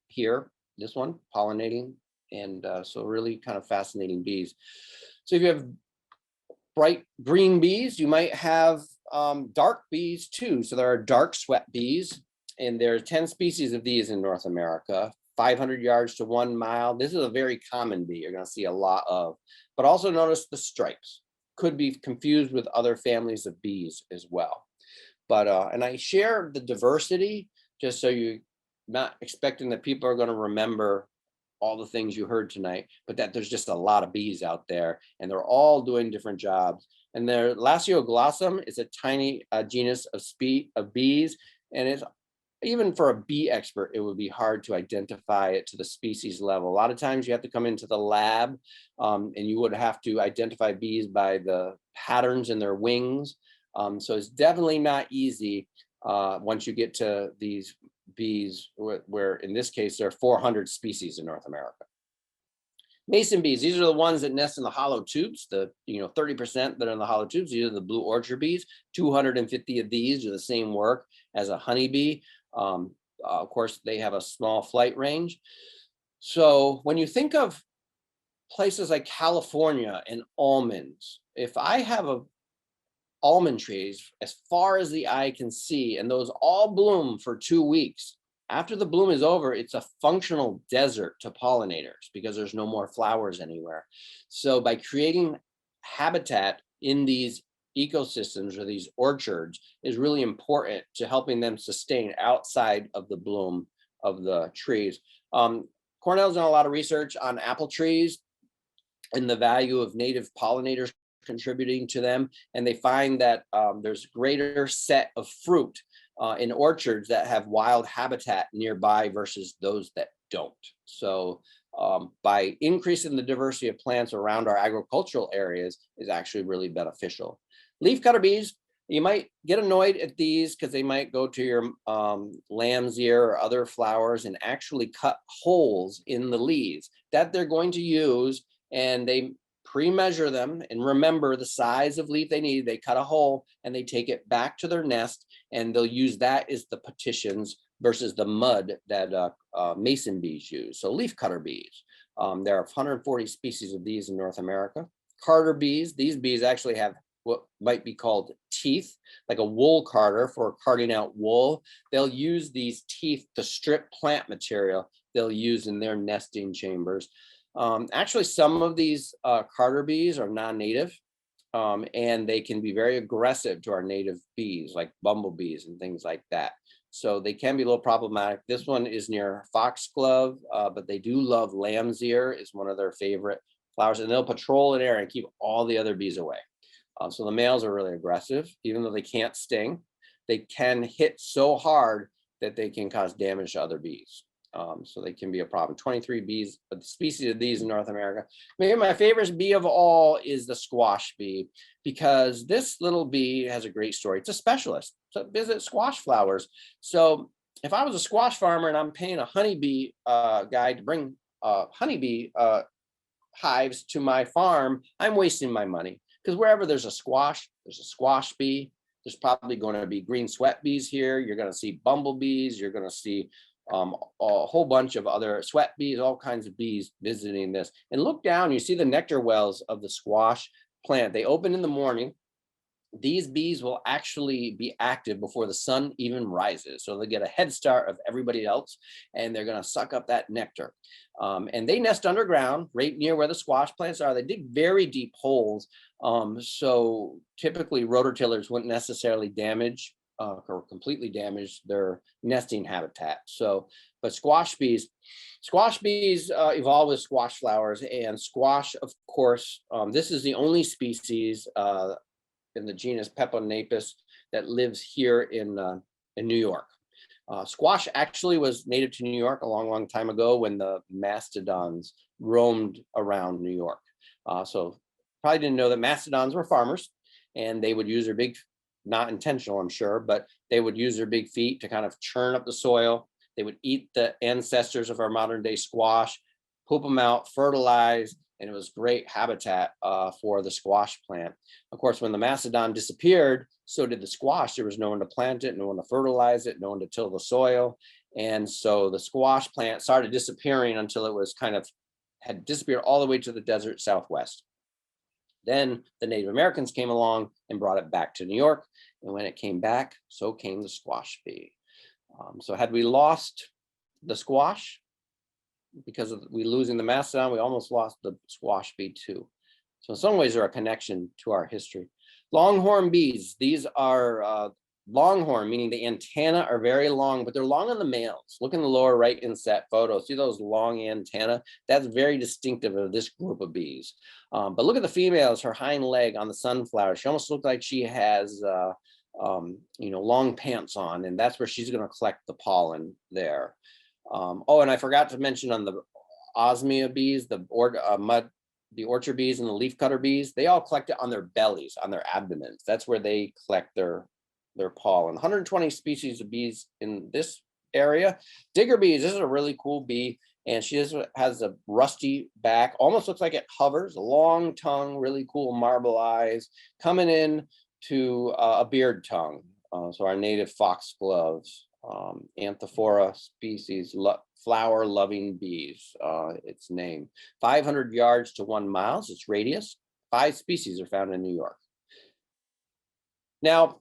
here, this one, pollinating. And so really kind of fascinating bees. So if you have bright green bees, you might have dark bees too. So there are dark sweat bees. And there are 10 species of these in North America, 500 yards to 1 mile. This is a very common bee you're going to see a lot of. But also notice the stripes. Could be confused with other families of bees as well. But and I share the diversity just so you're not expecting that people are going to remember all the things you heard tonight, but that there's just a lot of bees out there and they're all doing different jobs. And their Lasioglossum is a tiny genus of bees, and it's even for a bee expert, it would be hard to identify it to the species level. A lot of times you have to come into the lab and you would have to identify bees by the patterns in their wings. So it's definitely not easy once you get to these bees where in this case, there are 400 species in North America. Mason bees, these are the ones that nest in the hollow tubes, the 30% that are in the hollow tubes. These are the blue orchard bees. 250 of these do the same work as a honeybee. Of course, they have a small flight range. So when you think of places like California and almonds, if I have almond trees as far as the eye can see, and those all bloom for 2 weeks, after the bloom is over, it's a functional desert to pollinators because there's no more flowers anywhere. So by creating habitat in these ecosystems or these orchards is really important to helping them sustain outside of the bloom of the trees. Cornell's done a lot of research on apple trees and the value of native pollinators contributing to them. And they find that there's greater set of fruit in orchards that have wild habitat nearby versus those that don't. So by increasing the diversity of plants around our agricultural areas is actually really beneficial. Leafcutter bees, you might get annoyed at these because they might go to your lamb's ear or other flowers and actually cut holes in the leaves that they're going to use, and they pre-measure them and remember the size of leaf they need. They cut a hole and they take it back to their nest, and they'll use that as the petitions versus the mud that mason bees use. So leafcutter bees, there are 140 species of these in North America. Carder bees, these bees actually have what might be called teeth, like a wool carder for carting out wool. They'll use these teeth to strip plant material they'll use in their nesting chambers. Actually, some of these carder bees are non-native, and they can be very aggressive to our native bees, like bumblebees and things like that. So they can be a little problematic. This one is near foxglove, but they do love lamb's ear, is one of their favorite flowers, and they'll patrol an area and keep all the other bees away. So the males are really aggressive, even though they can't sting. They can hit so hard that they can cause damage to other bees. So they can be a problem. 23 bees, but the species of these in North America. Maybe my favorite bee of all is the squash bee, because this little bee has a great story. It's a specialist. So visit squash flowers. So if I was a squash farmer and I'm paying a honeybee guy to bring honeybee hives to my farm, I'm wasting my money, because wherever there's a squash bee. There's probably going to be green sweat bees here. You're going to see bumblebees. You're going to see a whole bunch of other sweat bees, all kinds of bees visiting this. And look down, you see the nectar wells of the squash plant. They open in the morning. These bees will actually be active before the sun even rises. So they get a head start of everybody else, and they're going to suck up that nectar. And they nest underground right near where the squash plants are. They dig very deep holes. So typically rototillers wouldn't necessarily damage or completely damage their nesting habitat. So, but squash bees evolve with squash flowers, and squash, of course, this is the only species in the genus Peponapus that lives here in New York. Squash actually was native to New York a long, long time ago when the mastodons roamed around New York. So probably didn't know that mastodons were farmers, and they would use their big, not intentional, I'm sure, but they would use their big feet to kind of churn up the soil. They would eat the ancestors of our modern day squash, poop them out, fertilize, and it was great habitat for the squash plant. Of course, when the mastodon disappeared, so did the squash. There was no one to plant it, no one to fertilize it, no one to till the soil. And so the squash plant started disappearing until it was kind of had disappeared all the way to the desert Southwest. Then the Native Americans came along and brought it back to New York. And when it came back, so came the squash bee. So had we lost the squash, because of we losing the mastodon, we almost lost the squash bee too. So in some ways, they're a connection to our history. Longhorn bees, these are longhorn, meaning the antennae are very long, but they're long on the males. Look in the lower right inset photo. See those long antennae? That's very distinctive of this group of bees. But look at the females, her hind leg on the sunflower. She almost looks like she has long pants on, and that's where she's going to collect the pollen there. Oh, and I forgot to mention on the osmia bees, the orchard bees and the leafcutter bees, they all collect it on their bellies, on their abdomens. That's where they collect their pollen. 120 species of bees in this area. Digger bees, this is a really cool bee, and she has a rusty back, almost looks like it hovers, a long tongue, really cool marble eyes, coming in to a beard tongue. So our native foxgloves. Anthophora species, flower loving bees, its name. 500 yards to 1 mile, its radius. 5 species are found in New York. Now,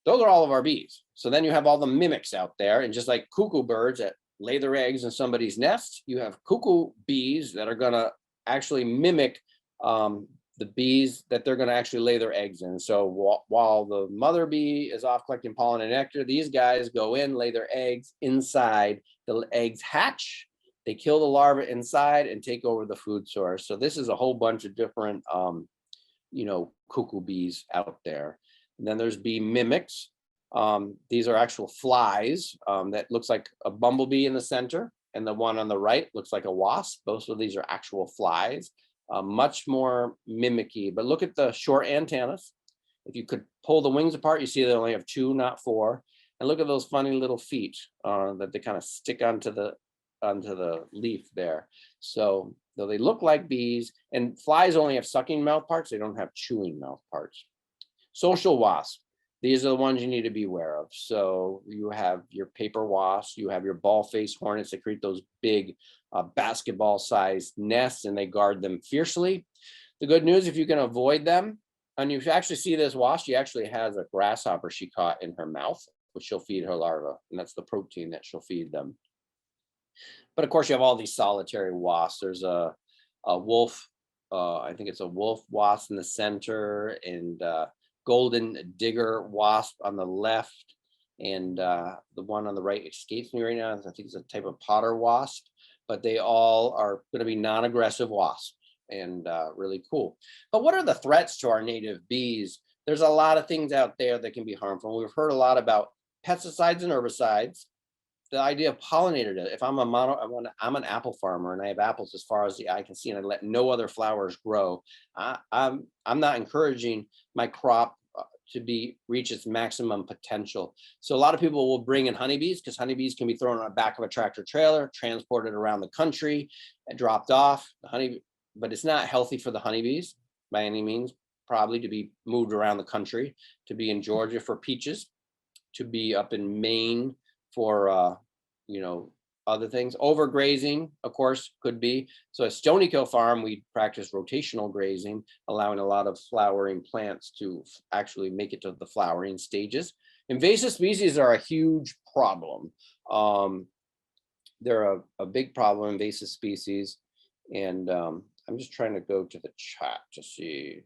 those are all of our bees. So then you have all the mimics out there, and just like cuckoo birds that lay their eggs in somebody's nest, you have cuckoo bees that are going to actually mimic the bees that they're going to actually lay their eggs in. So while the mother bee is off collecting pollen and nectar, these guys go in, lay their eggs inside. The eggs hatch, they kill the larvae inside and take over the food source. So this is a whole bunch of different, cuckoo bees out there. And then there's bee mimics. These are actual flies that looks like a bumblebee in the center, and the one on the right looks like a wasp. Both of these are actual flies. Much more mimicky, but look at the short antennas. If you could pull the wings apart, you see they only have 2, not 4. And look at those funny little feet that they kind of stick onto the leaf there. So though they look like bees, and flies only have sucking mouth parts, they don't have chewing mouth parts. Social wasps. These are the ones you need to be aware of. So you have your paper wasps, you have your ball-faced hornets that create those big basketball-sized nests, and they guard them fiercely. The good news, if you can avoid them, and you actually see this wasp, she actually has a grasshopper she caught in her mouth, which she'll feed her larvae, and that's the protein that she'll feed them. But of course, you have all these solitary wasps. There's a wolf, I think it's a wolf wasp in the center, and golden digger wasp on the left, And the one on the right escapes me right now. I think it's a type of potter wasp, but they all are going to be non-aggressive wasps, and really cool. But what are the threats to our native bees? There's a lot of things out there that can be harmful. We've heard a lot about pesticides and herbicides. The idea of pollinator, if I'm I'm an apple farmer and I have apples as far as the eye can see, and I let no other flowers grow, I'm not encouraging my crop to reach its maximum potential. So a lot of people will bring in honeybees, because honeybees can be thrown on the back of a tractor trailer, transported around the country, and dropped off. But it's not healthy for the honeybees by any means, probably to be moved around the country, to be in Georgia for peaches, to be up in Maine for other things. Overgrazing, of course, could be. So at Stony Kill Farm, we practice rotational grazing, allowing a lot of flowering plants to actually make it to the flowering stages. Invasive species are a huge problem. They're a big problem, invasive species. And I'm just trying to go to the chat to see.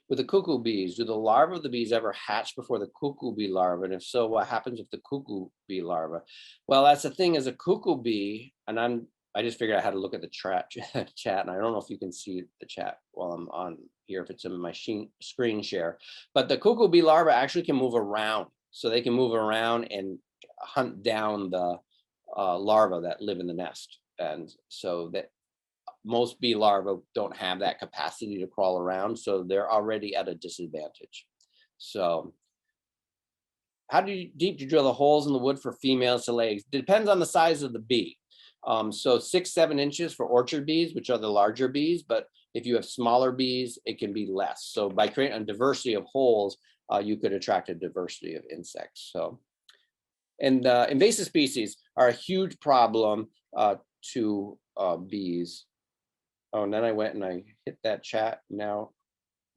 With the cuckoo bees, do the larvae of the bees ever hatch before the cuckoo bee larva? And if so, what happens with the cuckoo bee larva? Well, that's the thing, as a cuckoo bee, and I just figured I had to look at the chat, and I don't know if you can see the chat while I'm on here, if it's in my screen share. But the cuckoo bee larva actually can move around. So they can move around and hunt down the larvae that live in the nest. And so that most bee larvae don't have that capacity to crawl around, so they're already at a disadvantage. So how deep do you drill the holes in the wood for females to lay eggs? Depends on the size of the bee. So 6-7 inches for orchard bees, which are the larger bees, but if you have smaller bees, it can be less. So by creating a diversity of holes, you could attract a diversity of insects. So, and invasive species are a huge problem to bees. Oh, and then I went and I hit that chat. Now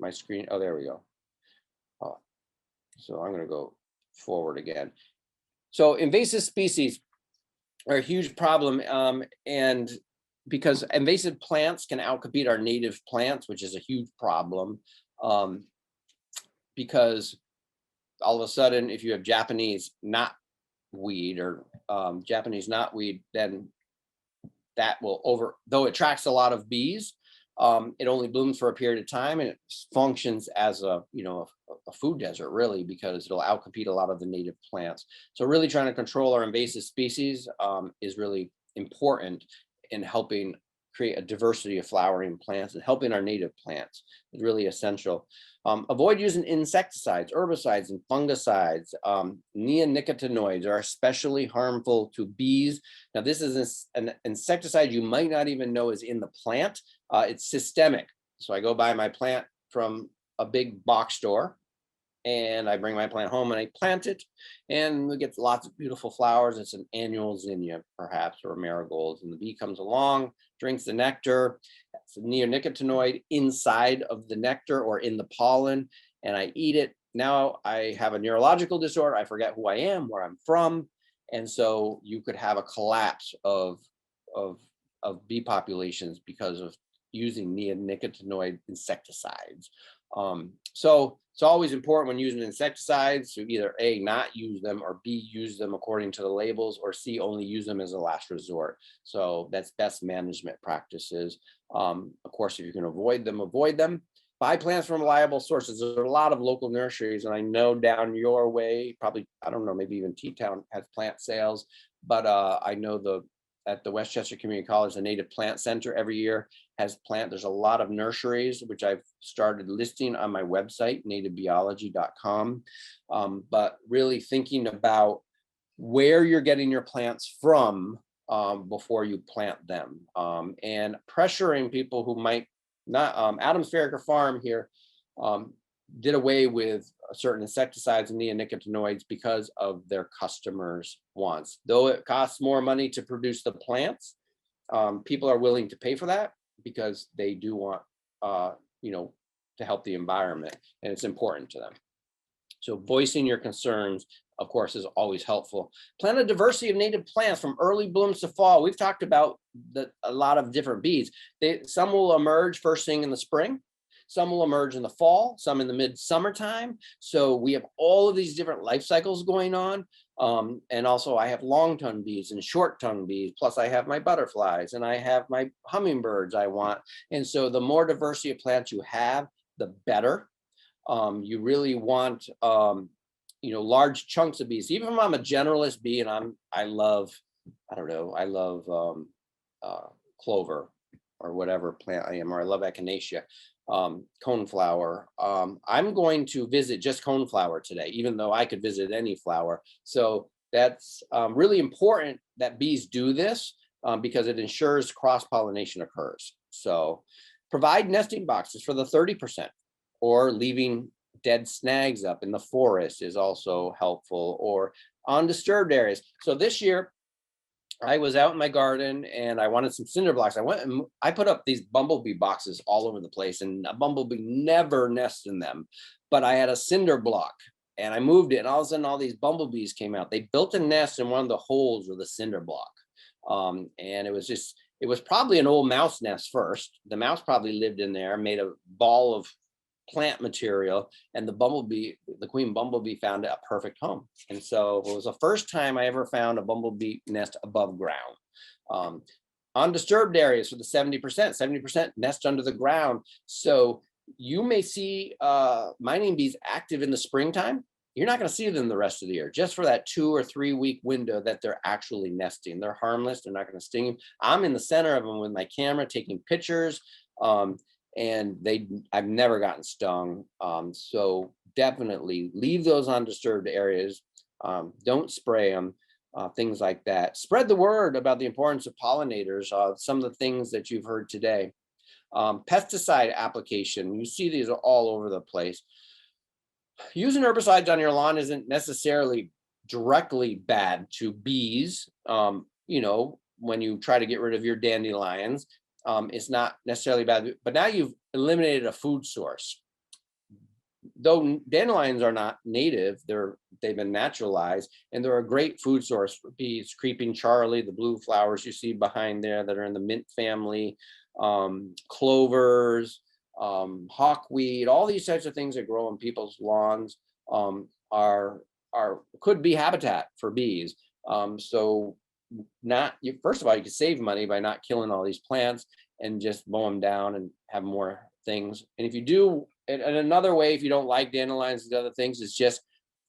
my screen, oh, there we go. Oh, so I'm going to go forward again. So invasive species are a huge problem. And because invasive plants can outcompete our native plants, which is a huge problem. Because all of a sudden, if you have Japanese knotweed or Japanese knotweed, then that will though it attracts a lot of bees, it only blooms for a period of time, and it functions as a food desert, really, because it'll outcompete a lot of the native plants. So really trying to control our invasive species is really important in helping create a diversity of flowering plants, and helping our native plants is really essential. Avoid using insecticides, herbicides, and fungicides. Neonicotinoids are especially harmful to bees. Now, this is an insecticide you might not even know is in the plant. It's systemic. So I go buy my plant from a big box store, and I bring my plant home and I plant it, and we get lots of beautiful flowers. It's an annual zinnia, perhaps, or marigolds. And the bee comes along, drinks the nectar. It's a neonicotinoid inside of the nectar or in the pollen, and I eat it. Now I have a neurological disorder. I forget who I am, where I'm from. And so you could have a collapse of bee populations because of using neonicotinoid insecticides. So it's always important when using insecticides to either A, not use them, or B, use them according to the labels, or C, only use them as a last resort. So that's best management practices. Of course, if you can avoid them, avoid them. Buy plants from reliable sources. There's a lot of local nurseries, and I know down your way, probably, I don't know, maybe even T-Town has plant sales, but I know at the Westchester Community College, the Native Plant Center every year has there's a lot of nurseries, which I've started listing on my website, nativebiology.com. But really thinking about where you're getting your plants from before you plant them, and pressuring people who might not. Adams Farraker Farm here did away with certain insecticides and neonicotinoids because of their customers' wants. Though it costs more money to produce the plants, people are willing to pay for that because they do want, to help the environment, and it's important to them. So voicing your concerns, of course, is always helpful. Plant a diversity of native plants from early blooms to fall. We've talked about a lot of different bees. Some will emerge first thing in the spring. Some will emerge in the fall, some in the mid-summer time. So we have all of these different life cycles going on. And also I have long-tongued bees and short-tongued bees, plus I have my butterflies and I have my hummingbirds I want. And so the more diversity of plants you have, the better. You really want, large chunks of bees. Even if I'm a generalist bee and I love clover or whatever plant I am, or I love echinacea, coneflower. I'm going to visit just coneflower today, even though I could visit any flower. So that's really important that bees do this because it ensures cross-pollination occurs. So provide nesting boxes for the 30%, or leaving dead snags up in the forest is also helpful, or undisturbed areas. So this year, I was out in my garden and I wanted some cinder blocks. I went and I put up these bumblebee boxes all over the place, and a bumblebee never nests in them. But I had a cinder block and I moved it, and all of a sudden all these bumblebees came out. They built a nest in one of the holes of the cinder block. And it was probably an old mouse nest first. The mouse probably lived in there, made a ball of plant material, and the queen bumblebee found a perfect home. And so it was the first time I ever found a bumblebee nest above ground. Undisturbed areas for the 70% nest under the ground. So you may see mining bees active in the springtime. You're not going to see them the rest of the year, just for that 2 or 3 week window that they're actually nesting. They're harmless. They're not going to sting you. I'm in the center of them with my camera taking pictures. And I've never gotten stung. So definitely leave those undisturbed areas. Don't spray them, things like that. Spread the word about the importance of pollinators, some of the things that you've heard today. Pesticide application, you see these all over the place. Using herbicides on your lawn isn't necessarily directly bad to bees. When you try to get rid of your dandelions, it's not necessarily bad, but now you've eliminated a food source. Though dandelions are not native, they've been naturalized, and they're a great food source for bees. Creeping Charlie, the blue flowers you see behind there that are in the mint family, clovers, hawkweed, all these types of things that grow on people's lawns could be habitat for bees. So first of all, you can save money by not killing all these plants and just mow them down and have more things. And if you do, and another way, if you don't like dandelions and other things, is just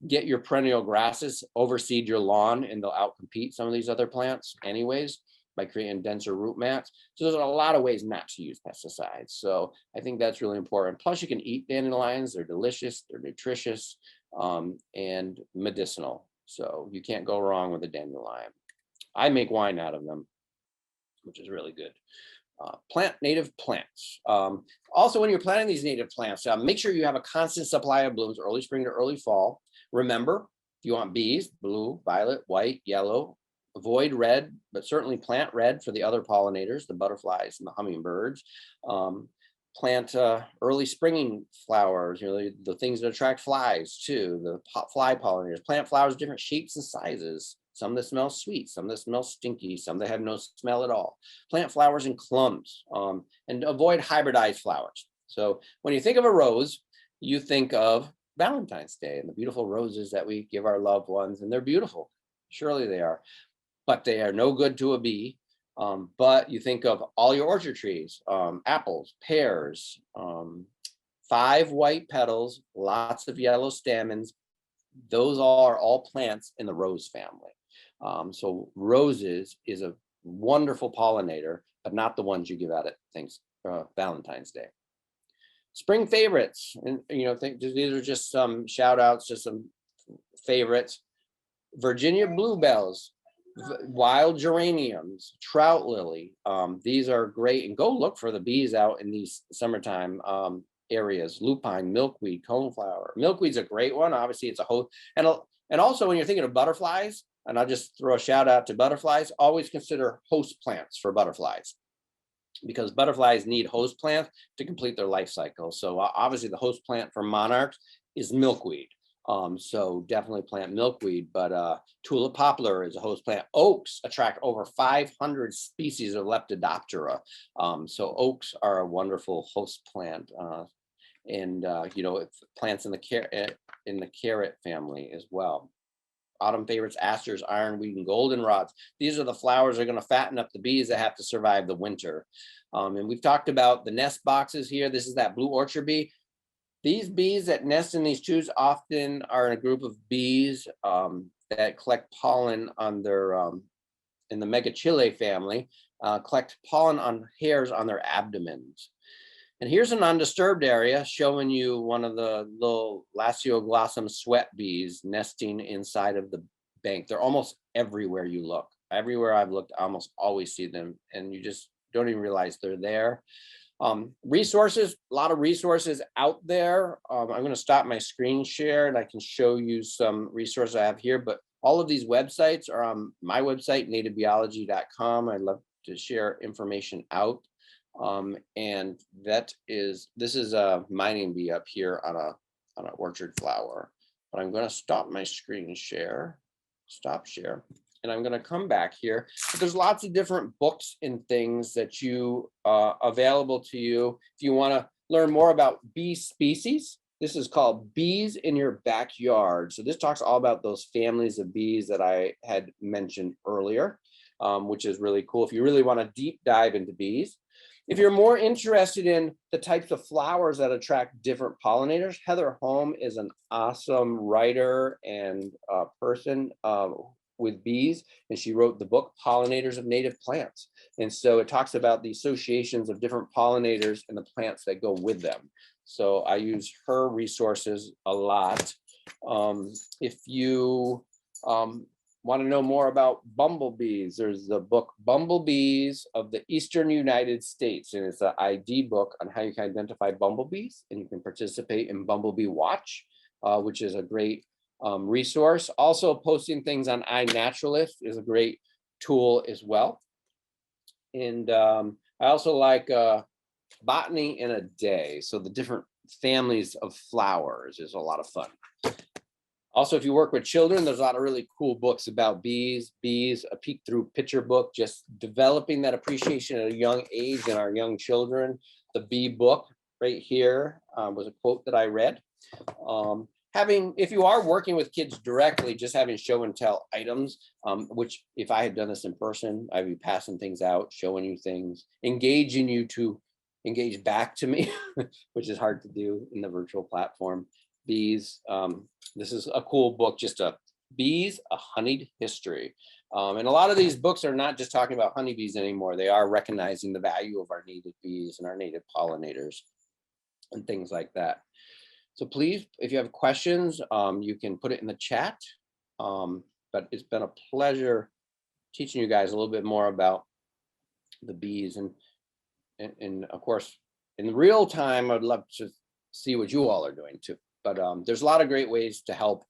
get your perennial grasses, overseed your lawn, and they'll outcompete some of these other plants anyways by creating denser root mats. So there's a lot of ways not to use pesticides. So I think that's really important. Plus you can eat dandelions. They're delicious, they're nutritious, and medicinal. So you can't go wrong with a dandelion. I make wine out of them, which is really good. Plant native plants. Also, when you're planting these native plants, make sure you have a constant supply of blooms, early spring to early fall. Remember, if you want bees, blue, violet, white, yellow. Avoid red, but certainly plant red for the other pollinators, the butterflies and the hummingbirds. Plant early springing flowers, the things that attract flies too, the fly pollinators. Plant flowers different shapes and sizes. Some that smell sweet, some that smell stinky, some that have no smell at all. Plant flowers in clumps, and avoid hybridized flowers. So when you think of a rose, you think of Valentine's Day and the beautiful roses that we give our loved ones, and they're beautiful. Surely they are, but they are no good to a bee. But you think of all your orchard trees, apples, pears, 5 white petals, lots of yellow stamens. Those are all plants in the rose family. So roses is a wonderful pollinator, but not the ones you give out at Valentine's Day. Spring favorites, and these are just some shout outs, just some favorites. Virginia bluebells, wild geraniums, trout lily. These are great, and go look for the bees out in these summertime areas. Lupine, milkweed, coneflower. Milkweed's a great one. Obviously, it's a host, and also when you're thinking of butterflies, and I'll just throw a shout out to butterflies. Always consider host plants for butterflies, because butterflies need host plants to complete their life cycle. So obviously, the host plant for monarchs is milkweed. So definitely plant milkweed, but tulip poplar is a host plant. Oaks attract over 500 species of Lepidoptera. So oaks are a wonderful host plant. and you know, it's plants in the carrot family as well. Autumn favorites, asters, ironweed, and goldenrods. These are the flowers that are going to fatten up the bees that have to survive the winter. And we've talked about the nest boxes here. This is that blue orchard bee. These bees that nest in these tubes often are in a group of bees that collect pollen on their, in the Megachile family, collect pollen on hairs on their abdomens. And here's an undisturbed area showing you one of the little Lasioglossum sweat bees nesting inside of the bank. They're almost everywhere you look. Everywhere I've looked, I almost always see them, and you just don't even realize they're there. Resources, a lot of resources out there. I'm going to stop my screen share and I can show you some resources I have here, but all of these websites are on my website, nativebiology.com. I'd love to share information out. And this is a mining bee up here on an orchard flower. But I'm going to stop my screen share, stop share, and I'm going to come back here. But there's lots of different books and things that you available to you if you want to learn more about bee species. This is called Bees in Your Backyard. So this talks all about those families of bees that I had mentioned earlier, which is really cool if you really want to deep dive into bees. If you're more interested in the types of flowers that attract different pollinators, Heather Holm is an awesome writer and person with bees, and she wrote the book Pollinators of Native Plants. And so it talks about the associations of different pollinators and the plants that go with them. So I use her resources a lot. If you want to know more about bumblebees, there's the book Bumblebees of the Eastern United States, and it's an ID book on how you can identify bumblebees, and you can participate in Bumblebee Watch, which is a great resource. Also, posting things on iNaturalist is a great tool as well. And I also like Botany in a Day. So the different families of flowers is a lot of fun. Also, if you work with children, there's a lot of really cool books about bees, a peek through picture book, just developing that appreciation at a young age in our young children. The bee book right here was a quote that I read. If you are working with kids directly, just having show and tell items, which if I had done this in person, I'd be passing things out, showing you things, engaging you to engage back to me, which is hard to do in the virtual platform. Bees, this is a cool book, just Bees, a Honeyed History. And a lot of these books are not just talking about honeybees anymore. They are recognizing the value of our native bees and our native pollinators and things like that. So please, if you have questions, you can put it in the chat. But it's been a pleasure teaching you guys a little bit more about the bees. And of course, in real time, I'd love to see what you all are doing too. But there's a lot of great ways to help.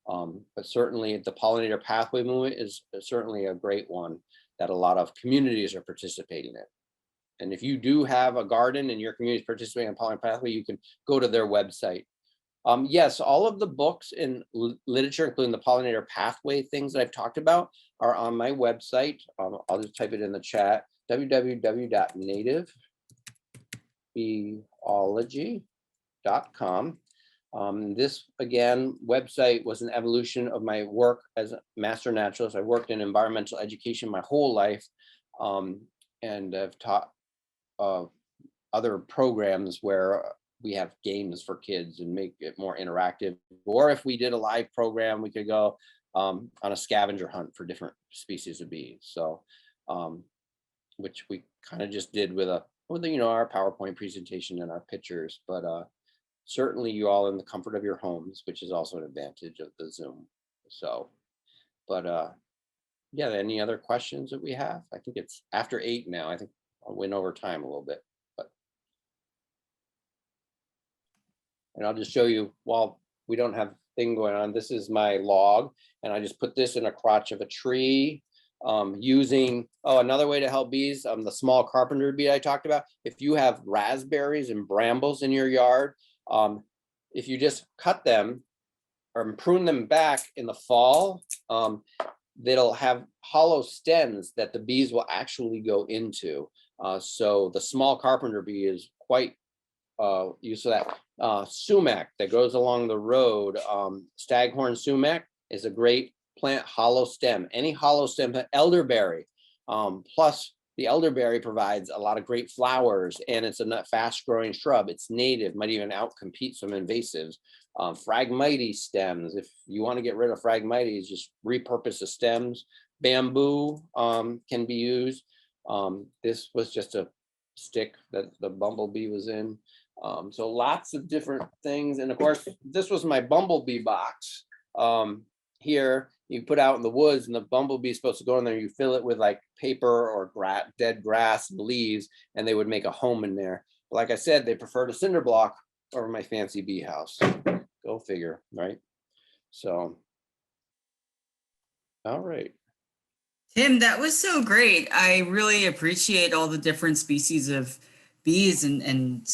But certainly the pollinator pathway movement is certainly a great one that a lot of communities are participating in. And if you do have a garden and your community is participating in pollinator pathway, you can go to their website. Yes, all of the books in literature, including the pollinator pathway things that I've talked about, are on my website. I'll just type it in the chat, www.nativebiology.com. This, again, website was an evolution of my work as a master naturalist. I worked in environmental education my whole life, and I've taught other programs where we have games for kids and make it more interactive. Or if we did a live program, we could go on a scavenger hunt for different species of bees. So, which we kind of just did with our PowerPoint presentation and our pictures, but certainly you all in the comfort of your homes, which is also an advantage of the Zoom. So, but yeah, any other questions that we have? I think it's after 8 now. I think I'll win over time a little bit. And I'll just show you, while we don't have thing going on, this is my log, and I just put this in a crotch of a tree using, another way to help bees, the small carpenter bee I talked about. If you have raspberries and brambles in your yard, if you just cut them or prune them back in the fall, they'll have hollow stems that the bees will actually go into. So the small carpenter bee is quite use of that. Sumac that grows along the road. Staghorn sumac is a great plant, hollow stem. Any hollow stem, elderberry. Plus, the elderberry provides a lot of great flowers, and it's a fast-growing shrub. It's native, might even outcompete some invasives. Phragmites stems. If you want to get rid of Phragmites, just repurpose the stems. Bamboo can be used. This was just a stick that the bumblebee was in. So lots of different things. And of course, this was my bumblebee box. Here, you put out in the woods, and the bumblebee is supposed to go in there. You fill it with like paper or dead grass and leaves, and they would make a home in there. But like I said, they preferred a cinder block over my fancy bee house. Go figure, right? So, all right. Tim, that was so great. I really appreciate all the different species of bees, and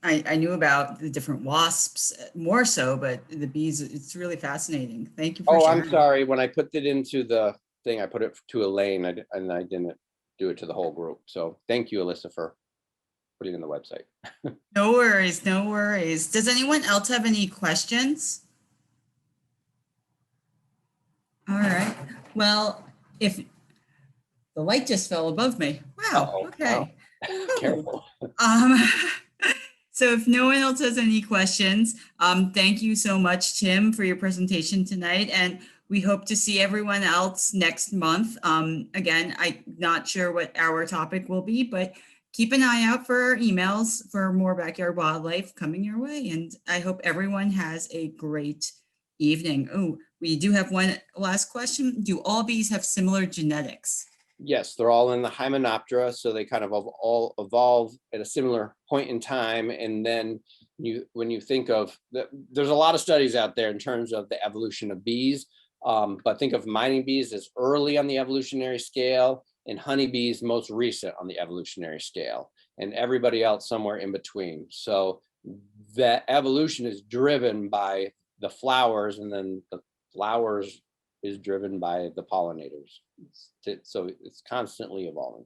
I knew about the different wasps more so, but the bees, it's really fascinating. Thank you for Oh, sharing. I'm sorry. When I put it into the thing, I put it to Elaine, and I didn't do it to the whole group. So thank you, Alyssa, for putting it in the website. No worries, no worries. Does anyone else have any questions? All right. Well, if the light just fell above me. Wow. Uh-oh. Okay. Wow. Careful. So if no one else has any questions, thank you so much, Tim, for your presentation tonight. And we hope to see everyone else next month. Again, I'm not sure what our topic will be, but keep an eye out for our emails for more backyard wildlife coming your way. And I hope everyone has a great evening. Oh, we do have one last question. Do all bees have similar genetics? Yes, they're all in the Hymenoptera, so they kind of all evolve at a similar point in time. And then when you think of there's a lot of studies out there in terms of the evolution of bees, but think of mining bees as early on the evolutionary scale, and honeybees most recent on the evolutionary scale, and everybody else somewhere in between. So that evolution is driven by the flowers, and then the flowers is driven by the pollinators. So it's constantly evolving.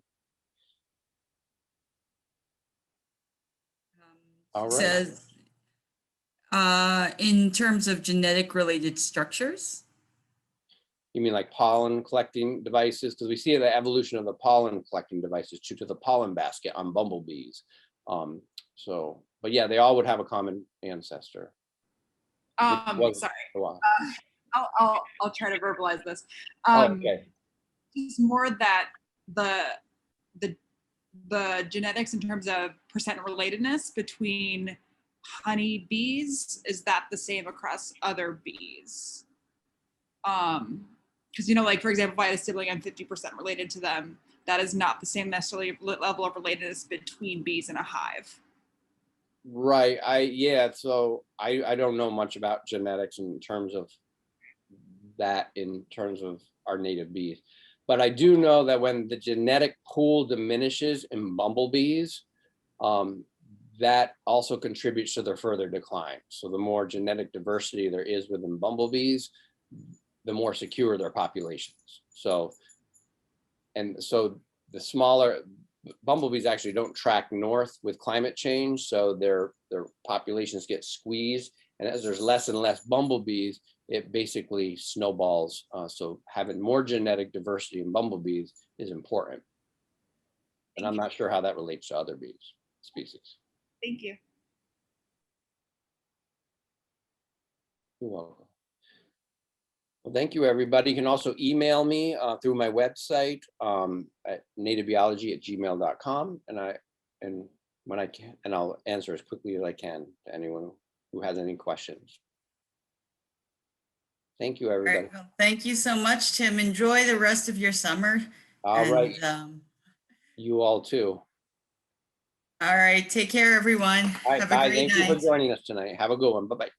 All right. Says, in terms of genetic related structures? You mean like pollen collecting devices? Because we see the evolution of the pollen collecting devices due to the pollen basket on bumblebees. But yeah, they all would have a common ancestor. Sorry. I'll try to verbalize this. Okay. It's more that the genetics in terms of percent relatedness between honey bees, is that the same across other bees? Because like for example, if I had a sibling, I'm 50% related to them. That is not the same necessarily level of relatedness between bees in a hive. Right. So I don't know much about genetics in terms of that, in terms of our native bees, but I do know that when the genetic pool diminishes in bumblebees, that also contributes to their further decline. So the more genetic diversity there is within bumblebees, the more secure their populations. So the smaller bumblebees actually don't track north with climate change, so their populations get squeezed, and as there's less and less bumblebees, it basically snowballs. So having more genetic diversity in bumblebees is important, and I'm not sure how that relates to other bees species. Thank you. You're welcome. Well, thank you, everybody. You can also email me through my website at nativebiology@gmail.com, and when I can, and I'll answer as quickly as I can to anyone who has any questions. Thank you, everybody. All right, well, thank you so much, Tim. Enjoy the rest of your summer. All right. You all too. All right. Take care, everyone. All right, Have bye. a great Thank night. you for joining us tonight. Have a good one. Bye-bye.